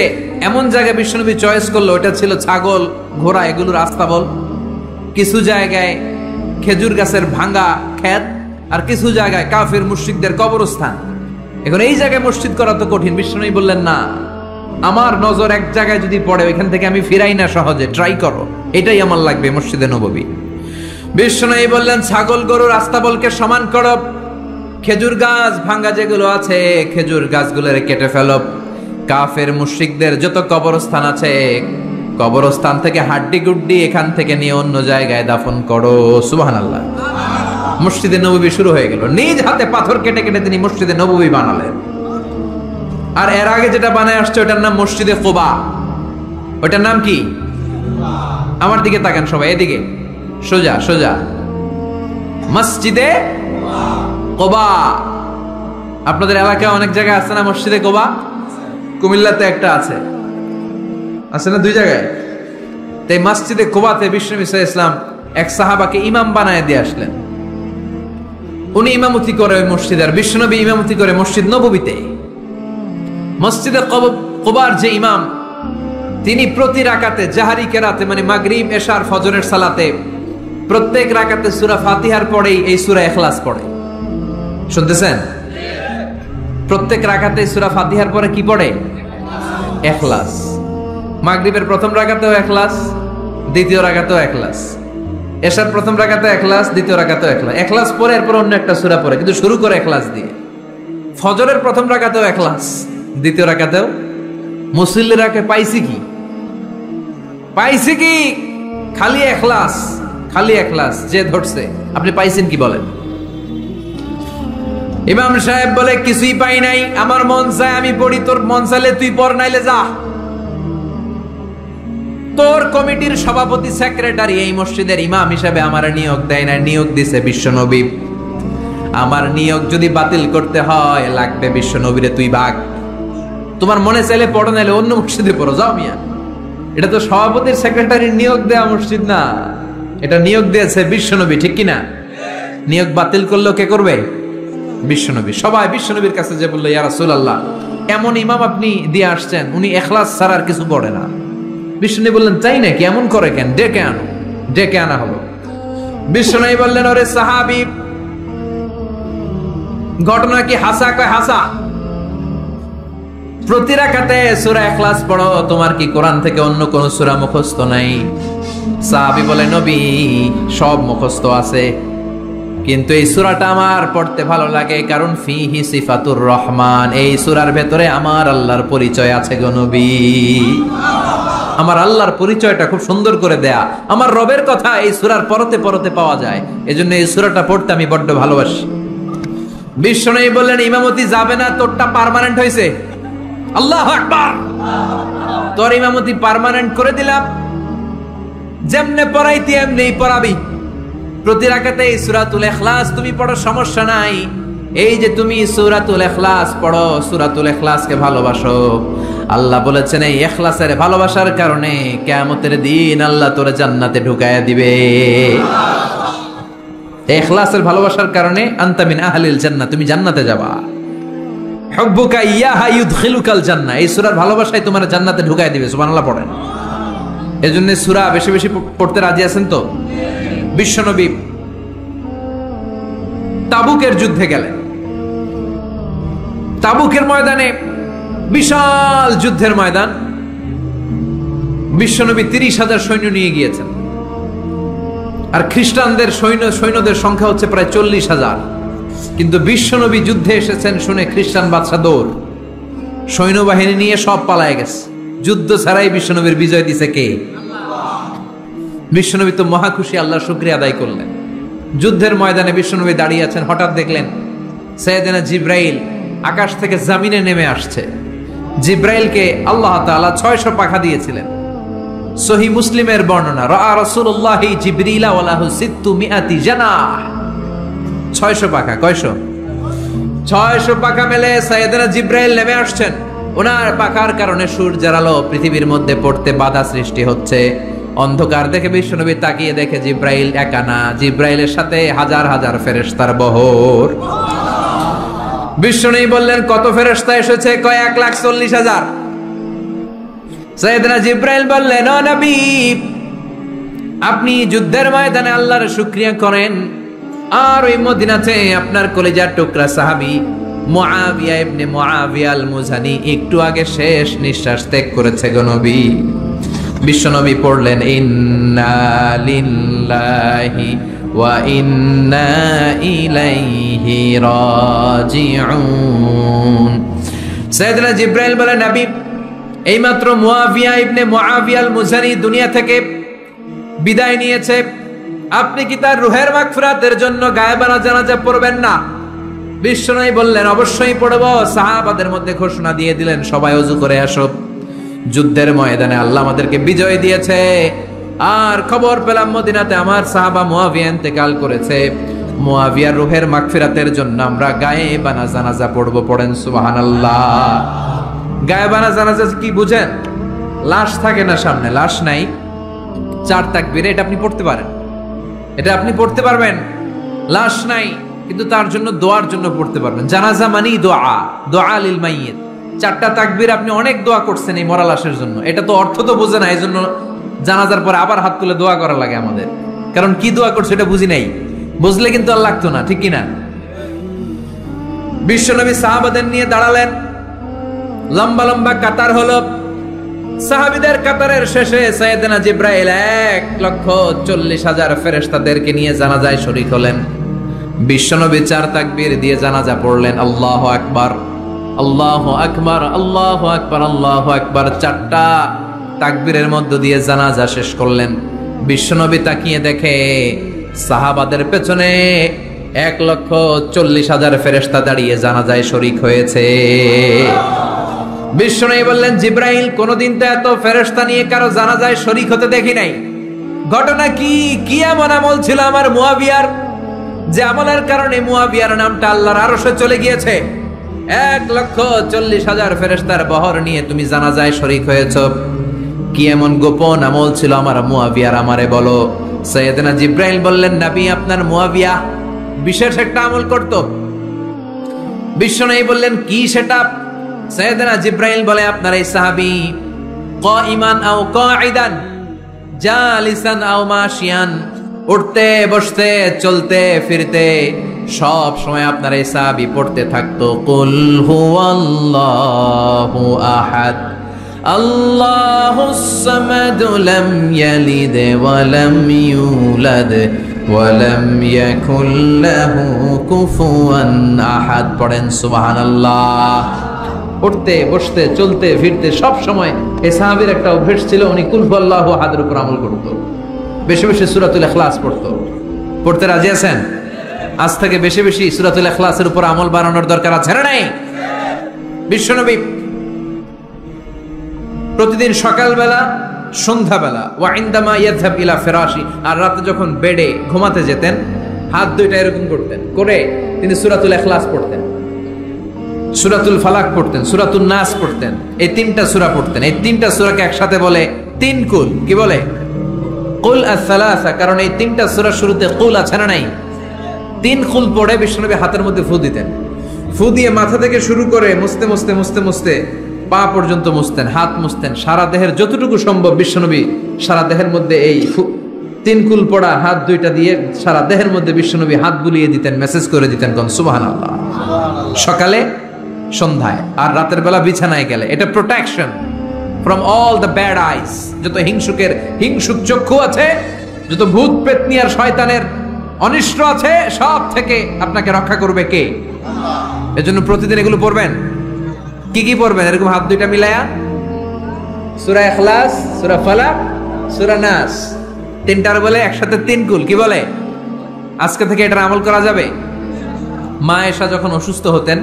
এমন জায়গায় বিশ্বনবী চয়েস করলো, ওটা ছিল ছাগল ঘোড়া এগুলোর আস্তাবল। কিছু জায়গায় খেজুর গাছের ভাঙ্গা ক্ষেত, আর কিছু জায়গায় কাফির মুশরিকদের কবরস্থান। এখন এই জায়গায় মসজিদ করা তো কঠিন। বিশ্বনবী বললেন না, আমার নজর এক জায়গায় যদি পড়ে ওইখান থেকে আমি ফিরাই না সহজে, ট্রাই করো, এটাই আমার লাগবে মসজিদে নববী। বিশ্বনবী বললেন ছাগল গরুর আস্তাবলকে সমান করো, খেজুর গাছ ভাঙ্গা যেগুলো আছে খেজুর গাছগুলোরে কেটে ফেলো, কাফের মুশরিকদের যত কবরস্থান আছে, কবরস্থান থেকে হাড্ডি গুড্ডি এখান থেকে নিয়ে অন্য জায়গায় দাফন করো। সুবহানাল্লাহ। মসজিদে নববী শুরু হয়ে গেল। নিজ হাতে পাথর কেটে কেটে তিনি মসজিদে নববী বানালেন। আর এর আগে যেটা বানায় আসছে ওটার নাম মসজিদে কুবা। ওটার নাম কি? আমার দিকে তাকান সবাই, এদিকে সোজা সোজা। মসজিদে কুবা। আপনাদের এলাকায় অনেক জায়গায় আছে না মসজিদে কুবা? কুমিল্লাতে একটা আছে, আছে না? 2 জায়গায়। তাই মসজিদে কুবাতে বিশ্বনবী সাল্লাল্লাহু আলাইহি ওয়াসাল্লাম এক সাহাবাকে ইমাম বানায় দিয়ে আসলেন। উনি ইমামতি করে ওই মসজিদে, আর বিশ্বনবী ইমামতি করে মসজিদ নববীতে। মসজিদে কুবার যে ইমাম, তিনি প্রতি রাকাতে জাহারি কেরাতে মানে মাগরিব এশার ফজরের সালাতে প্রত্যেক রাকাতে সূরা ফাতিহার পরেই এই সূরা ইখলাস পড়ে। শুনতেছেন? প্রত্যেক রাকাতে সূরা ফাতিহার পরে কি পড়ে? ইখলাস। মাগরিবের প্রথম রাকাতেও ইখলাস, দ্বিতীয় রাকাতেও ইখলাস। এশার প্রথম রাকাতে ইখলাস, দ্বিতীয় রাকাতেও ইখলাস। ইখলাস পরে এরপর অন্য একটা সূরা পড়ে, কিন্তু শুরু করে ইখলাস দিয়ে। ফজরের প্রথম রাকাতেও ইখলাস, দ্বিতীয় রাকাতেও। মুসল্লিরাকে পাইছি কি? পাইছি কি? খালি ইখলাস, খালি ইখলাস। যে ধরছে, আপনি পাইছেন কি বলেন? ইমাম সাহেব বলে কিছুই পাই নাই, আমার মন চায় আমি পড়ি, তোর মন চাইলে তুই পড়, নাইলে যা। তোর কমিটির সভাপতি সেক্রেটারি এই মসজিদের ইমাম হিসেবে আমার নিয়োগ দেয় না, নিয়োগ দিছে বিশ্বনবী। আমার নিয়োগ যদি বাতিল করতে হয় লাগবে বিশ্বনবীরে তুই ভাগ। তোমার মনে চাইলে পড়ো, নাইলে অন্য মসজিদে পড়ো, যাও মিয়া। এটা তো সভাপতির সেক্রেটারির নিয়োগ দেয়া মসজিদ না, এটা নিয়োগ দিয়েছে বিশ্বনবী, ঠিক কিনা? নিয়োগ বাতিল করলেও কে করবে? বিশ্বনবী। সবাই বিশ্বনবীর কাছে যে বললো, ইয়া রাসূলুল্লাহ, এমন ইমাম আপনি দিয়ে আসছেন, উনি ইখলাস ছাড়া আর কিছু পড়ে না। বিশ্বনবী বললেন, তাই নাকি? এমন করে কেন? ডেকে আনো। ডেকে আনা হলো। বিশ্বনবী বললেন, ওরে সাহাবী, ঘটনা কি হাসা? কয় হাসা। প্রতি রাকাতে সূরা ইখলাস পড়ো, তোমার কি কোরআন থেকে অন্য কোন সূরা মুখস্থ নাই? সাহাবী বলে, নবী, সব মুখস্থ আছে, কিন্তু এই সূরাটা আমার পড়তে ভালো লাগে, কারণ ফিহি সিফাতুর রহমান, এই সূরার ভেতরে আমার আল্লাহর পরিচয় আছে গো নবী। আমার আল্লাহর পরিচয়টা খুব সুন্দর করে দেয়া, আমার রবের কথা এই সূরার পরতে পরতে পাওয়া যায়, এজন্য এই সূরাটা পড়তে আমি বড্ড ভালোবাসি। বিশ্বনবী বললেন, ইমামতি যাবে না, তোরটা পার্মানেন্ট হয়েছে। আল্লাহু আকবার। তোর ইমামতি পার্মানেন্ট করে দিলাম, যেমনে পড়াইতি এমনিই পড়াবি। প্রতি রাকাতে এই সূরাতুল ইখলাস তুমি পড়ো, সমস্যা নাই। এই যে তুমি সূরাতুল ইখলাস পড়ো, সূরাতুল ইখলাসকে ভালোবাসো, আল্লাহ বলেছেন এই ইখলাসের ভালোবাসার কারণে কিয়ামতের দিন আল্লাহ তোরে জান্নাতে ঢুকায়া দিবে। ইখলাসের ভালোবাসার কারণে আনতা মিন আহলিল জান্নাহ, তুমি জান্নাতে যাবা। হুব্বুকা ইয়াহা ইউদখিলুকাল জান্নাহ, এই সূরার ভালোবাসায় তোমার জান্নাতে ঢুকায়া দিবে। সুবহানাল্লাহ পড়েন। এজন্য সূরা বেশি বেশি পড়তে রাজি আছেন তো? বিশ্বনবী তাবুকের যুদ্ধে গেলেন। তাবুকের ময়দানে বিশাল যুদ্ধের ময়দান। বিশ্বনবী 30,000 সৈন্য নিয়ে গিয়েছেন, আর খ্রিস্টানদের সৈন্যদের সংখ্যা হচ্ছে প্রায় 40,000। কিন্তু বিশ্বনবী যুদ্ধে এসেছেন শুনে খ্রিস্টান বাদশা দৌড়, সৈন্যবাহিনী নিয়ে সব পালায় গেছে। যুদ্ধ ছাড়াই বিশ্বনবীর বিজয় দিছে কে? বিশ্বনবী তো মহা খুশি, আল্লাহর শুকরিয়া আদায় করলেন। যুদ্ধের ময়দানে বিশ্বনবী দাঁড়িয়ে আছেন, হঠাৎ দেখলেন সাইয়েদনা জিব্রাইল আকাশ থেকে জমিনে নেমে আসছে। জিব্রাইলকে আল্লাহ তাআলা 600 পাখা দিয়েছিলেন। সহিহ মুসলিমের বর্ণনা, রাআ রাসূলুল্লাহি জিবরিলা ওয়া লাহু 600 জানাহ। 600 পাখা। কয়শো? 600 পাখা মেলে সাইয়েদনা জিব্রাইল নেমে আসছেন। ওনার পাখার কারণে সূর্যের আলো পৃথিবীর মধ্যে পড়তে বাধা সৃষ্টি হচ্ছে। অন্ধকার দেখে বিশ্বনবী তাকিয়ে দেখে জিব্রাইল একা না, জিব্রাইলের সাথে হাজার হাজার ফেরেশতার বহর। বিশ্বনবী বললেন, কত ফেরেশতা এসেছে? কয় 1,40,000। সাইয়েদনা জিব্রাইল বললেন, ও নবী, আপনি যুদ্ধের ময়দানে আল্লাহর শুকরিয়া করেন, আর ওই মদিনাতে আপনার কলিজার টুকরা সাহাবী মুআবিয়া ইবনে মুআবিয়া আল মুজানি একটু আগে শেষ নিঃশ্বাস ত্যাগ করেছে গো নবী। বিশ্বনবী পড়লেন, ইন্না লিল্লাহি ওয়া ইন্না ইলাইহি রাজিউন। সাইয়েদনা জিব্রাইল বলেন, নবী এইমাত্র মুআবিয়া ইবনে মুআবিয়া আল মুজানি দুনিয়া থেকে বিদায় নিয়েছে, আপনি কি তার রুহের মাগফিরাতের জন্য গায়েবানা জানাজা পড়বেন না? বিশ্বনবী বললেন অবশ্যই পড়ব। সাহাবাদের মধ্যে ঘোষণা দিয়ে দিলেন সবাই ওযু করে আসো, যুদ্ধের ময়দানে আল্লাহ আমাদেরকে বিজয় দিয়েছে। আর খবর পেলাম মদিনাতে আমার সাহাবা মুআবিয়া ইন্তেকাল করেছে, মুআবিয়ার রুহের মাগফিরাতের জন্য আমরা গায়েবানা জানাজা পড়ব। পড়েন সুবহানাল্লাহ। গায়েবানা জানাজা কি বুঝেন? লাশ থাকে না সামনে, লাশ নাই, 4 তাকবীরে এটা আপনি পড়তে পারেন, এটা আপনি পড়তে পারবেন। লাশ নাই কিন্তু তার জন্য দোয়ার জন্য পড়তে পারবেন। জানাজা মানেই দোয়া, দোয়া লিল মাইয়িত। 4টা তাকবীর আপনি অনেক দোয়া করছেন এই মরা লাশের জন্য, এটা তো অর্থ তো বোঝে না, এই জন্য জানাজার পরে আবার হাত তুলে দোয়া করা লাগে আমাদের, কারণ কি দোয়া করছে এটা বুঝি নাই। বুঝলে কিন্তু আর লাগতো না, ঠিক কিনা? বিশ্বনবী সাহাবাদের নিয়ে দাঁড়ালেন, লম্বা লম্বা কাতার হলো। সাহাবীদের কাতারের শেষে সাইয়েদনা জিবরাইল 1,40,000 ফেরেশতাদেরকে নিয়ে জানাজায় শরীক হলেন। বিশ্বনবী 4 তাকবীর দিয়ে জানাজা পড়লেন, আল্লাহু আকবার, আল্লাহু আকবার, আল্লাহু আকবার, আল্লাহু আকবার। 4টা তাকবীরের মধ্য দিয়ে জানাজা শেষ করলেন। বিশ্বনবী তাকিয়ে দেখে সাহাবাদের পেছনে 1,40,000 ফেরেশতা দাঁড়িয়ে জানাজায় শরীক হয়েছে। বিশ্বনবী বললেন, জিবরাইল, কোনদিন তো এত ফেরেশতা নিয়ে কারো জানাজায় শরীক হতে দেখি নাই। ঘটনা কি? কি এমন আমল ছিল আমার মুআবিয়ার যে আমলের কারণে মুআবিয়ার নামটা আল্লাহর আরশে চলে গিয়েছে? 1,40,000 ফেরেশতার বহর নিয়ে তুমি জানাজায় শরীক হয়েছো। কি এমন গোপন আমল ছিল আমার মুআবিয়ার, আমারে বলো। সাইয়েদনা জিবরাইল বললেন, নবী, আপনার মুআবিয়া বিশেষ একটা আমল করত। বিশ্বনবী বললেন, কি সেটা? সাইয়েদনা জিবরাইল বলে, আপনার এই সাহাবী কাইমান আও কাঈদান, জালিসান আও মাশিয়ান, উঠতে বসতে চলতে ফিরতে সব সময় আপনার এই সাহাবী পড়তে থাকতো, কুল হুয়াল্লাহু আহাদ, আল্লাহুস সামাদ, লাম ইয়ালিদ ওয়া লাম ইউলাদ ওয়া লাম ইয়াকুল লাহু কুফুয়ান আহাদ। পড়েন সুবহানাল্লাহ। উঠতে বসতে চলতে ফিরতে সব সময় এই সাহাবীর একটা অভ্যাস ছিল, উনি কুল হুয়াল্লাহু আহাদের উপর আমল করত। বেশি বেশি সূরাতুল ইখলাস পড়তো। পড়তে রাজি আছেন? আজ থেকে বেশি বেশি সূরাতুল ইখলাসের উপর আমল বাড়ানোর দরকার আছে না নাই? বিশ্বনবী প্রতিদিন সকালবেলা, সন্ধ্যাবেলা, ওয়া ইনদামা ইয়াযহাব ইলা ফিরাশি, আর রাতে যখন বেডে ঘুমাতে যেতেন, হাত দুইটা এরকম করতেন, করে তিনি সূরাতুল ইখলাস পড়তেন, সূরাতুল ফালাক পড়তেন, সূরাতুন নাস পড়তেন। এই 3টা সূরা পড়তেন। এই 3টা সূরাকে একসাথে বলে 3 কুল। কি বলে? কুল আস-সালাসা। কারণ এই 3টা সূরার শুরুতে কুল আছে না নাই? 3 কুল পড়ে বিশ্বনবী হাতের মধ্যে ফু দিতেন। ফু দিয়ে মাথা থেকে শুরু করে মুছতে মুছতে মুছতে মুছতে পা পর্যন্ত মুছতেন, হাত মুছতেন, সারা দেহের যতটুকু সম্ভব বিশ্বনবী সারা দেহের মধ্যে এই 3 কুল পড়া হাত দুইটা দিয়ে সারা দেহের মধ্যে বিশ্বনবী হাত বুলিয়ে দিতেন, মেসেজ করে দিতেন, কোন সুবহানাল্লাহ। সকালে, সন্ধ্যায়, আর রাতের বেলা বিছানায় গেলে। এটা protection from all the bad আইস। যত হিংসুক চক্ষু আছে, যত ভূত পেতনি আর শয়তানের অনিষ্ট আছে, সব থেকে আপনাকে রক্ষা করবে কে? আল্লাহ। এজন্য প্রতিদিন এগুলো পড়বেন। কি কি পড়বেন? এরকম হাত দুইটা মিলায়া সূরা ইখলাস, সূরা ফালাক, সূরা নাস, 3টার বলে একসাথে 3 কুল। কি বলে? আজকে থেকে এটার আমল করা যাবে। মা আয়েশা যখন অসুস্থ হতেন,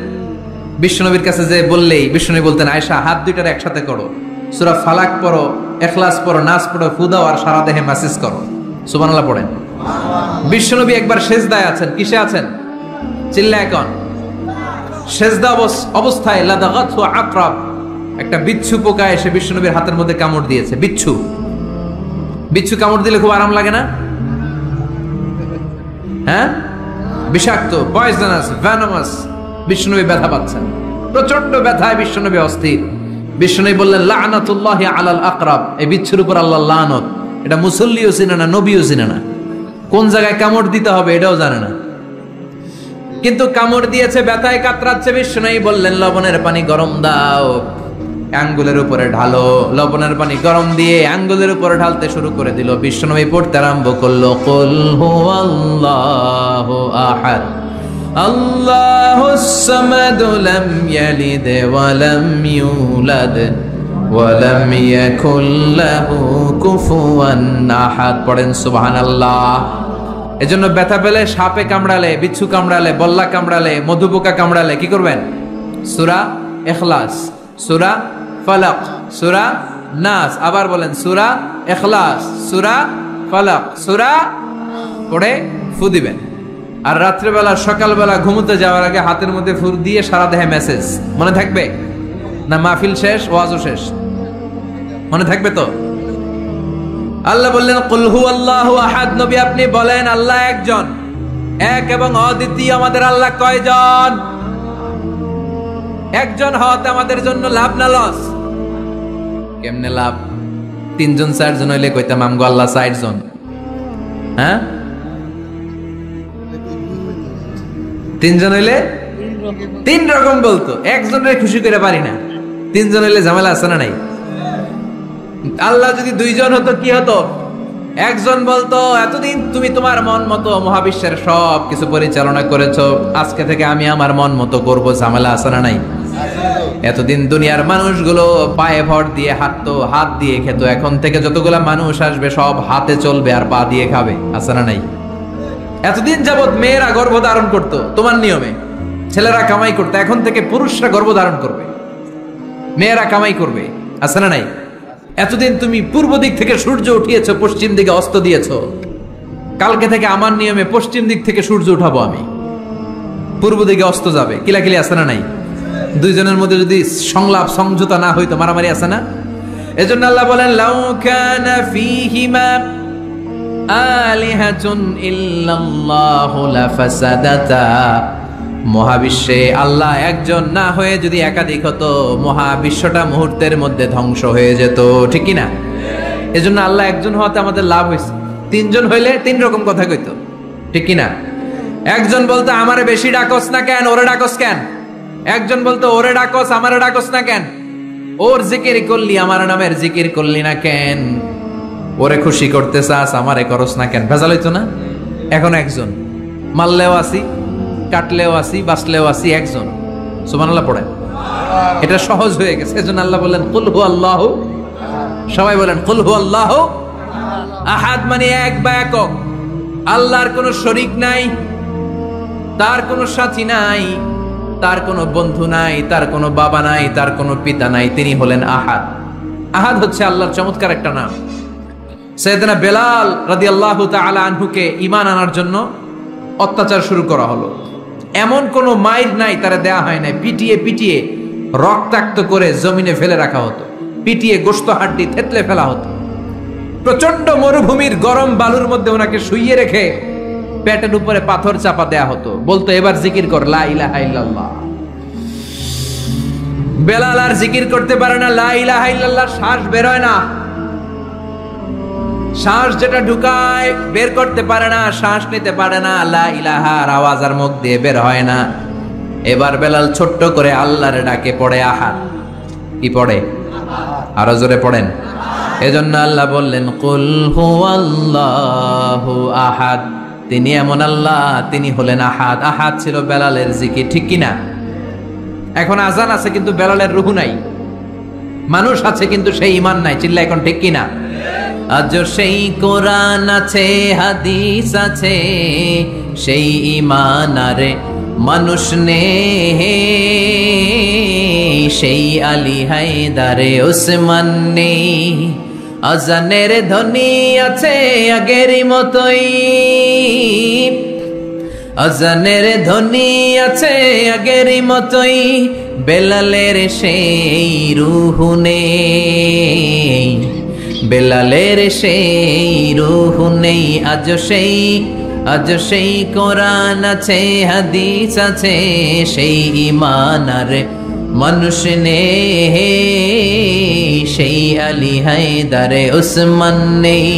বিশ্বনবীর কাছে যে বললেই বিশ্বনবী বলতেন, আয়েশা, হাত দুইটার একসাথে করো, সূরা ফালাক পড়ো, ইখলাস পড়ো, নাস পড়ো, ফু দাও, আর সারা দেহে মেসেজ করো। সুবহানাল্লাহ পড়েন। বিশ্বনবী একবার সেজদায় আছেন। কিসে আছেন? চিল্লা এখন। সেজদা অবস্থায় লাদাগাতহু আকরাব, একটা বিচ্ছু পোকা এসে বিশ্বনবীর হাতের মধ্যে কামড় দিয়েছে। বিচ্ছু কামড় দিলে খুব আরাম লাগে না? হ্যাঁ, বিষাক্ত, পয়জনাস, ভেনামাস। বিশ্বনবী ব্যথা পাচ্ছেন, প্রচন্ড ব্যথায় বিশ্বনবী অস্থির। বিশ্বনবী বললেন, লাআনাতুল্লাহি আলাল আকরাব, এই বিচ্ছুর উপর আল্লাহর লানত। এটা মুসল্লিও চিনে না, নবীও চিনে না, কোন জায়গায় কামড় দিতে হবে এটাও জানে না, কিন্তু কামড় দিয়েছে, ব্যথায় কাতরাচ্ছে। বিশ্বনবী বললেন, লবণের পানি গরম দাও, আঙ্গুলের উপরে ঢালো। লবণের পানি গরম দিয়ে আঙ্গুলের উপরে ঢালতে শুরু করে দিল। বিশ্বনবী পড়তে আরম্ভ করলো, কুল হুয়াল্লাহু আহাদ, আল্লাহুস সামাদ, লাম ইয়ালিদ ওয়া লাম ইউলাদ ওয়ালাম ইয়াকুল লাহু কুফুয়ান আহাদ। পড়েন সুবহানাল্লাহ। এজন্য ব্যথা পেলে, সাপে কামড়ালে, বিচ্ছু কামড়ালে, বল্লা কামড়ালে, মধুপোকা কামড়ালে কি করবেন? সূরা ইখলাস, সূরা ফালাক, সূরা নাস। আবার বলেন সূরা ইখলাস, সূরা ফালাক, সূরা পড়ে ফু দিবেন। আর রাত্রেবেলা সকালবেলা ঘুমোতে যাওয়ার আগে হাতের মধ্যে ফুর দিয়ে সারা দেহে মেসেজ। মনে থাকবে না? মাহফিল শেষ, ওয়াজও শেষ, মনে থাকবে তো? আল্লাহ বললেন কুল হুয়াল্লাহু আহাদ। নবী আপনি বলেন আল্লাহ একজন, এক এবং অদ্বিতীয়। আমাদের আল্লাহ কয়জন? একজন হওয়াতে আমাদের জন্য লাভ না লস? কেমনে লাভ? 3 জন 4 জন হইলে কইতাম আমগো আল্লাহ 60 জন। হ্যাঁ, 3 জন হইলে 3 রকম বলতো। একজনের খুশি করে পারি না। 3 জন হইলে ঝামেলা আছে না নাই? আল্লাহ যদি 2 জন হতো কি হতো? একজন বলতো এতদিন তুমি তোমার মন মতো মহাবিশ্বের সব কিছু পরিচালনা করেছো, আজকে থেকে আমি আমার মন মতো করবো। ঝামেলা আছে না নাই? এতদিন দুনিয়ার মানুষগুলো পায়ে ভর দিয়ে হাঁটতো, হাত দিয়ে খেত, এখন থেকে যতগুলা মানুষ আসবে সব হাতে চলবে আর পা দিয়ে খাবে। আছে না নাই? এতদিন যাবত মেয়েরা গর্ভধারণ করতো তোমার নিয়মে, ছেলেরা কামাই করতো, এখন থেকে পুরুষরা গর্ভধারণ করবে, মেয়েরা কামাই করবে। আছে না নাই? এতদিন তুমি পূর্ব দিক থেকে সূর্য উঠিয়েছো, পশ্চিম দিকে অস্ত দিয়েছো, কালকে থেকে আমার নিয়মে পশ্চিম দিক থেকে সূর্য উঠাবো আমি, পূর্ব দিকে অস্ত যাবে। কিলাকিলি আছে না নাই? 2 জনের মধ্যে যদি সংলাপ সমঝোতা না হইতো মারামারি আছে না? এজন্য আল্লাহ বলেন লাউ কানা ফীহিমা আলিহাতুন ইল্লাল্লাহু লাফাসাদাতা। মহাবিশ্বে আল্লাহ একজন না হয়ে যদি একাধিক হতো, মহাবিশ্বটা মুহূর্তের মধ্যে ধ্বংস হয়ে যেত। ঠিক কি না? এজন্য আল্লাহ একজন হওয়াতে আমাদের লাভ হয়েছে। 3 জন হইলে 3 রকম কথা কইতো। ঠিক কি না? একজন বলতো আমারে বেশি ডাকস না কেন, ওরে ডাকস কেন? একজন বলতো ওরে ডাকস, আমারে ডাকস না কেন? ওর জিকির করলি, আমার নামের জিকির করলি না কেন? ওরে খুশি করতে চাস, আমারে করস না কেন? ভেজাল হইতো না? এখন একজন, মারলেও আসি, কাটলেও আসি, বাঁচলেও আসি, একজন। সুবহানাল্লাহ পড়েন। এটা সহজ হয়ে গেছে। এজন্য আল্লাহ বললেন কুল হুয়াল্লাহু। সবাই বলেন কুল হুয়াল্লাহু আহাদ, মানে এক বা একক। আল্লাহর কোনো শরীক নাই, তার কোনো সাথী নাই, তার কোনো বন্ধু নাই, তার কোনো বাবা নাই, তার কোনো পিতা নাই। তিনি হলেন আহাদ। আহাদ হচ্ছে আল্লাহর চমৎকার একটা নাম। সাইয়েদনা বেলাল রাদিয়াল্লাহু তাআলা আনহুকে ঈমান আনার জন্য অত্যাচার শুরু করা হলো। এমন কোনো মাইর নাই তারা দেয়া হয় নাই। পিটিয়ে পিটিয়ে রক্তাক্ত করে জমিনে ফেলে রাখা হতো, পিটিয়ে গোশত হাড্ডি থেতলে ফেলা হতো। প্রচন্ড মরুভূমির গরম বালুর মধ্যে ওনাকে শুইয়ে রেখে পেটের উপরে পাথর চাপা দেয়া হতো। বলতো এবার জিকির কর লা ইলাহা ইল্লাল্লাহ। বেলাল আর জিকির করতে পারে না, লা ইলাহা ইল্লাল্লাহ শ্বাস বের হয় না। শ্বাস যেটা ঢুকায় বের করতে পারে না, শ্বাস নিতে পারে না। লা ইলাহার আওয়াজ আর মুখ দিয়ে বের হয় না। এবার বেলাল ছোট্ট করে আল্লাহর ডাকে পড়ে আহাদ। কি পড়ে? আরো জোরে পড়েন। এজন্য আল্লাহ বললেন কুল হুয়াল্লাহু আহাদ। তিনি এমন আল্লাহ, তিনি হলেন আহাদ। আহাদ ছিল বেলালের জিকির। ঠিক কিনা? এখন আজান আছে কিন্তু বেলালের রুহু নাই। মানুষ আছে কিন্তু সেই ঈমান নাই। চিল্লা এখন ঠিক কিনা? আজ সেই কোরআন আছে, হাদিস আছে, সেই ঈমান আরে মানুষ নেই, সেই আলী হায়দারে ওসমান নেই। আজানের ধ্বনি আছে আগেরই মতোই, আজানের ধ্বনি আছে আগেরই মতোই, বেলালের সেই রুহু নেই, বেলালের সেই রুহু নেই। আজ সেই কোরআন আছে, হাদিস আছে, সেই ঈমান আর মানুষ নেই, সেই আলী হায়দারে ওসমান নেই।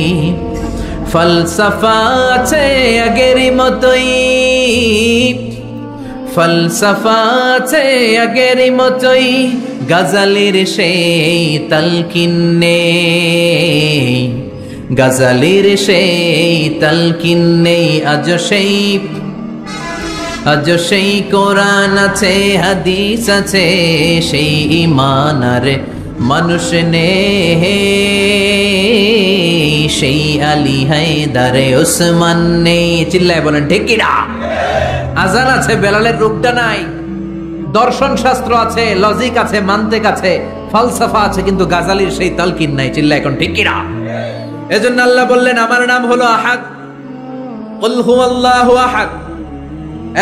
ফলসফা আছে আগেরই মতোই, ফলসফা আছে আগেরই মতোই, গাজালির সেই তালকিন নেই, গাজালির সেই তালকিন নেই। আজ সেই কোরআন আছে, হাদিস আছে, সেই ঈমান আর মানুষ নে সেই আলী হায়দারে ওসমান নেই। চিল্লায় বলেন ঠিক কিনা? আজান আছে, বেলালের রূপটা নাই। দর্শন শাস্ত্র আছে, লজিক আছে, মান্তিক আছে, ফালসাফা আছে, কিন্তু গাজালির সেই তালকিন নাই। চিল্লায় এখন ঠিক কিনা? এজন্য আল্লাহ বললেন আমার নাম হলো আহাদ, কুল হুয়াল্লাহু আহাদ।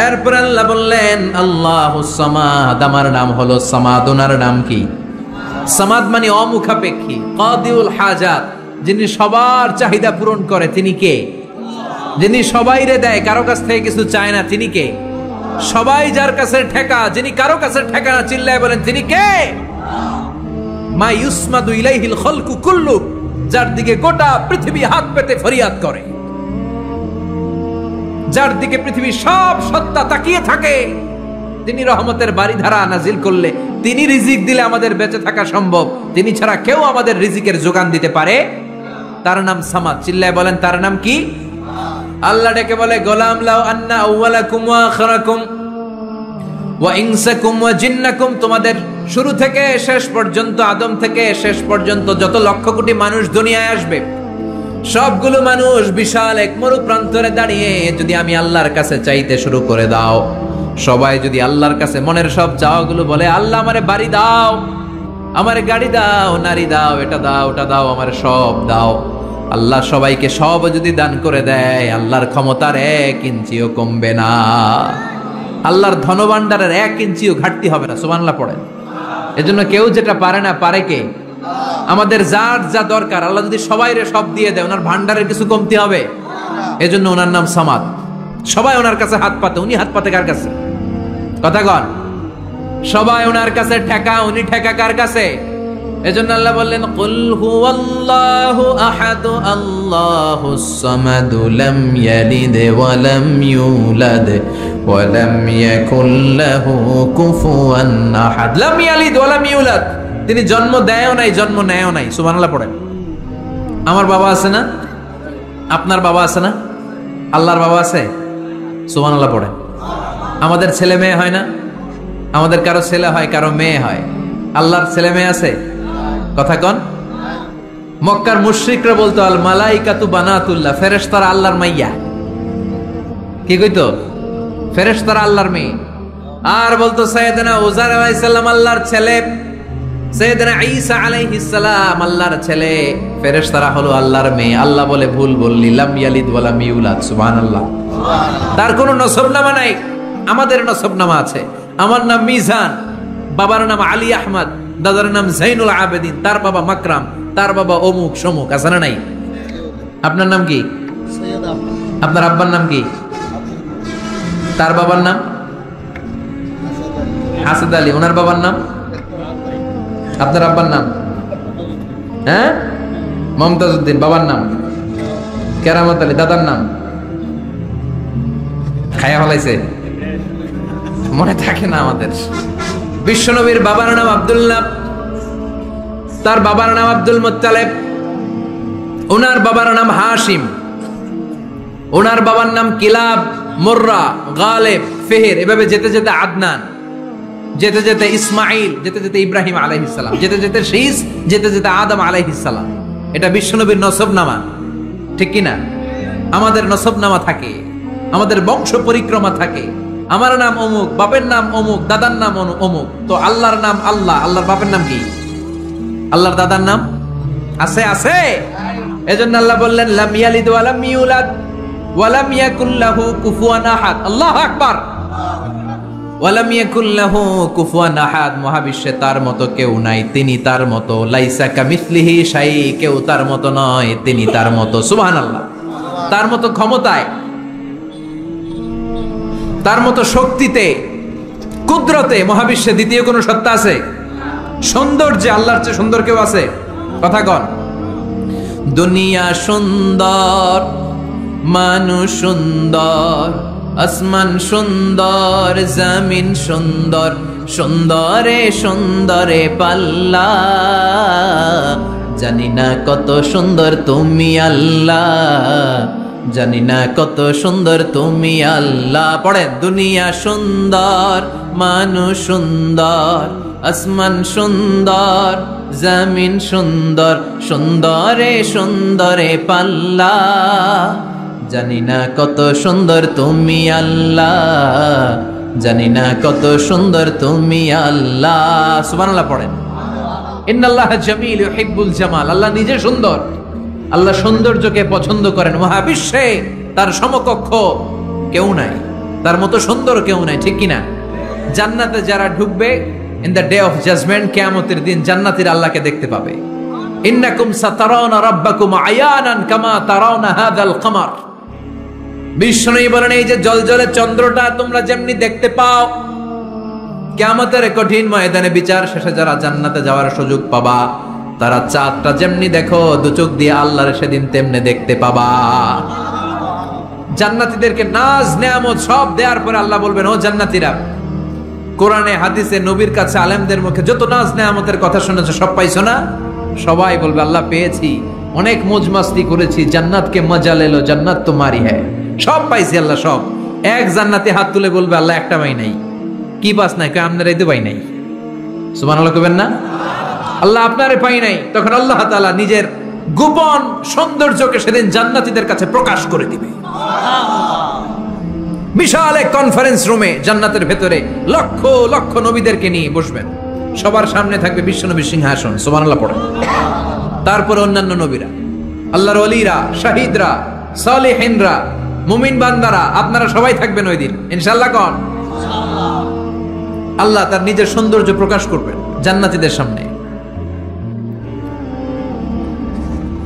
এরপর আল্লাহ বললেন আল্লাহুস সামাদ, আমার নাম হলো সামাদ। ওনার নাম কি? সামাদ মানে অমুখাপেক্ষী, কাদিউল হাজাত, যিনি সবার চাহিদা পূরণ করে। তিনি কে? যিনি সবাইরে দেয়, কারো কাছ থেকে কিছু চায় না। তিনি কে? সবাই যার কাছে ঠেকা, যিনি কারো কাছে ঠেকা না। চিল্লায় বলেন তিনি কে? মা ইউসমাদু ইলাইহিল খালকু কুল্লু, যার দিকে গোটা পৃথিবী হাত পেতে ফরিয়াদ করে, যার দিকে পৃথিবীর সব সত্তা তাকিয়ে থাকে। তিনি রহমতের বারিধারা নাজিল করলে, তিনি রিজিক দিলে আমাদের বেঁচে থাকা সম্ভব। তিনি ছাড়া কেউ আমাদের রিজিকের যোগান দিতে পারে। তার নাম সামাদ। চিল্লায় বলেন তার নাম কি? আল্লাহ ডেকে বলে গোলাম লাউ আন্না আউওয়ালাকুম ওয়া আখিরাকুম ওয়া ইনসাকুম ওয়া জিন্নাকুম, তোমাদের শুরু থেকে শেষ পর্যন্ত, আদম থেকে শেষ পর্যন্ত যত লক্ষ কোটি মানুষ দুনিয়ায় আসবে, সবগুলো মানুষ বিশাল এক মরু প্রান্তরে দাঁড়িয়ে যদি আমি আল্লাহর কাছে চাইতে শুরু করে দাও, সবাই যদি আল্লাহর কাছে মনের সব চাওয়াগুলো বলে, আল্লাহ আমারে বাড়ি দাও, আমারে গাড়ি দাও, নারী দাও, এটা দাও, ওটা দাও, আমারে সব দাও, আল্লাহ সবাইকে সব যদি দান করে দেয়, আল্লাহর ক্ষমতার 1 ইঞ্চিও কমবে না। আল্লাহর ধনভাণ্ডারের 1 ইঞ্চিও ঘাটতি হবে না। সুবহানাল্লাহ পড়েন। এজন্য কেউ যেটা পারে না, পারে কে? আমাদের যার যা দরকার আল্লাহ যদি সবাইরে সব দিয়ে দেয়, ওনার ভান্ডারের কিছু কমতি হবে? এজন্য ওনার নাম সামাদ। সবাই ওনার কাছে হাত পাতে। উনি হাত পাতে কার কাছে? কথা কন। সবাই ওনার কাছে ঠেকা, উনি ঠেকা কার কাছে? এজন্য আল্লাহ বললেন কুল হুয়াল্লাহু আহাদ আল্লাহুস সামাদ লাম ইয়ালিদ ওয়া লাম ইউলাদ ওয়া লাম ইয়াকুল লাহু কুফুয়ান আহাদ। লাম ইয়ালিদ ওয়া লাম ইউলাদ, তিনি জন্ম দেয়ও নাই, জন্ম নেয়ও নাই। সুবহানাল্লাহ পড়েন। আমার বাবা আছে না? আপনার বাবা আছে না? আল্লাহর বাবা আছে? সুবহানাল্লাহ পড়েন। আমাদের ছেলে মেয়ে হয় না? আমাদের কারো ছেলে হয়, কারো মেয়ে হয়। আল্লাহর ছেলে মেয়ে আছে? কথা কন। মক্কার মুশরিকরা বলতো আল মালাইকাতু বানাতুল্লাহ, ফেরেশতারা আল্লাহর মাইয়া। কি কইতো? ফেরেশতারা আল্লাহর মেয়ে। আর বলতো সাইয়েদনা উযার আলাইহিস সালাম আল্লাহর ছেলে, সাইয়েদনা ঈসা আলাইহিস সালাম আল্লাহর ছেলে, ফেরেশতারা হলো আল্লাহর মেয়ে। আল্লাহ বলে ভুল বললি, লাম ইয়ালিদ ওয়া লাম ইউলাদ। সুবহানাল্লাহ। তার কোনো নসবনামা নাই, আমাদের নসবনামা আছে। আমার নাম মিজান, বাবার নাম আলী আহমদ, দাদার নাম জাইনুল আবেদিন, তার বাবা মাকরাম, তার বাবা অমুক সমুক। আছে না নাই? আপনার নাম কি? আপনার আব্বার নাম কি? তার বাবার নাম হাসাদ আলী, ওনার বাবার নাম? আপনার আব্বার নাম? হ্যাঁ, মমতাজ উদ্দিন। বাবার নাম কেরামত আলী। দাদার নাম? খায়া হলাইছে, মনে থাকে না আমাদের। বিশ্বনবীর বাবার নাম আব্দুল্লাহ, তার বাবার নাম আব্দুল মুত্তালিব, ওনার বাবার নাম হাশিম, ওনার বাবার নাম কিলাব, মুররা, গালেব, ফেহের, এভাবে যেতে যেতে আদনান, যেতে যেতে ইসমাইল, যেতে যেতে ইব্রাহিম আলাইহিস সালাম, যেতে যেতে শীস, যেতে যেতে আদম আলাইহিস সালাম। এটা বিশ্বনবীর নসবনামা, ঠিক কি না? আমাদের নসবনামা থাকে, আমাদের বংশ পরিক্রমা থাকে। আমার নাম অমুক, বাপের নাম অমুক, দাদার নাম অমুক। তো আল্লাহর নাম আল্লাহ, আল্লাহর বাপের নাম কি? আল্লাহর দাদার নাম আছে? আছে। এজন্য আল্লাহ বললেন লাম ইয়ালিদ ওয়া লাম ইউলাদ ওয়া লাম ইয়াকুল লাহু কুফুয়ান আহাদ। আল্লাহু আকবার। ওয়া লাম ইয়াকুল লাহু কুফুয়ান আহাদ, মহাবিশ্বে তার মতো কেউ নাই, তিনি তার মতো। লাইসা কামিসলিহি শাই, কেউ তার মতো নয়, তিনি তার মতো। সুবহানাল্লাহ। তার মতো ক্ষমতায়, তার মতো শক্তিতে, কুদরতে মহাবিশ্বে দ্বিতীয় কোন সত্তা আছে? সৌন্দর্যে আল্লাহর চেয়ে সুন্দর কেউ আছে? কথা কন। দুনিয়া সুন্দর, মানুষ সুন্দর, আসমান সুন্দর, জমিন সুন্দর, সুন্দরে সুন্দরে পাল্লা, জানি না কত সুন্দর তুমি আল্লাহ, জানি না কত সুন্দর তুমি আল্লাহ। পড়েন, দুনিয়া সুন্দর, মানুষ সুন্দর, আসমান সুন্দর, জমিন সুন্দর, সুন্দরে সুন্দরে পাল্লা। জানি না কত সুন্দর তুমি আল্লাহ, জানি না কত সুন্দর তুমি আল্লাহ। সুবহানাল্লাহ পড়েন। ইন্নাল্লাহ জামিল ইউহিব্বুল জামাল। আল্লাহ নিজে সুন্দর, আল্লাহ সৌন্দর্যকে পছন্দ করেন। মহাবিশ্বে তার সমকক্ষ কেউ নাই, তার মতো সুন্দর কেউ নাই, ঠিক কিনা? জান্নাতে যারা ঢুকবে in the day of judgement, কিয়ামতের দিন জান্নাতীরা আল্লাহকে দেখতে পাবে। ইন্নাকুম সাতারাউনা রাব্বাকুম আয়ানান কামা তারাউনা হাযাল কমার। বিষ্ণুই বলেন, এই যে জলজলে চন্দ্রটা তোমরা যেমনি দেখতে পাও, কিয়ামতের কঠিন ময়দানে বিচার শেষে যারা জান্নাতে যাওয়ার সুযোগ পাবা, তারা চাঁদটা যেমনি দেখো দু চোখ দিয়ে আল্লাহর সেদিন তেমনি দেখতে পাবা। জান্নাতীদেরকে নাজ নেয়ামত সব দেওয়ার পরে আল্লাহ বলবেন, ও জান্নাতীরা, কোরআনে হাদিসে নবীর কাছে আলেমদের মুখে যত নাজ নেয়ামতের কথা শুনেছো সব পাইছো না? সবাই বলবে, আল্লাহ পেয়েছি, অনেক মौज मस्ती করেছি, জান্নাতকে মজা লেলো, জান্নাত তোমারই হ্যায়, সব পাইছি আল্লাহ সব। এক জান্নাতি হাত তুলে বলবে, আল্লাহ একটা পাই নাই। কি পাস নাই? কই আমরাই তো পাই নাই। সুবহানাল্লাহ কইবেন না? আল্লাহ আপনারে পাই নাই। তখন আল্লাহ তাআলা নিজের গোপন সৌন্দর্যকে সেদিন জান্নাতীদের কাছে প্রকাশ করে দিবে। বিশাল এক কনফারেন্স রুমে জান্নাতের ভেতরে লক্ষ লক্ষ নবীদেরকে নিয়ে বসবেন। সবার সামনে থাকবে বিশ্বনবীর সিংহাসন। সুবহানাল্লাহ পড়েন। তারপর অন্যান্য নবীরা, আল্লাহর ওলিরা, শাহিদরা, সালেহিনরা, মুমিন বান্দারা, আপনারা সবাই থাকবেন ওই দিন ইনশাআল্লাহ। কোন আল্লাহ তার নিজের সৌন্দর্য প্রকাশ করবেন জান্নাতীদের সামনে।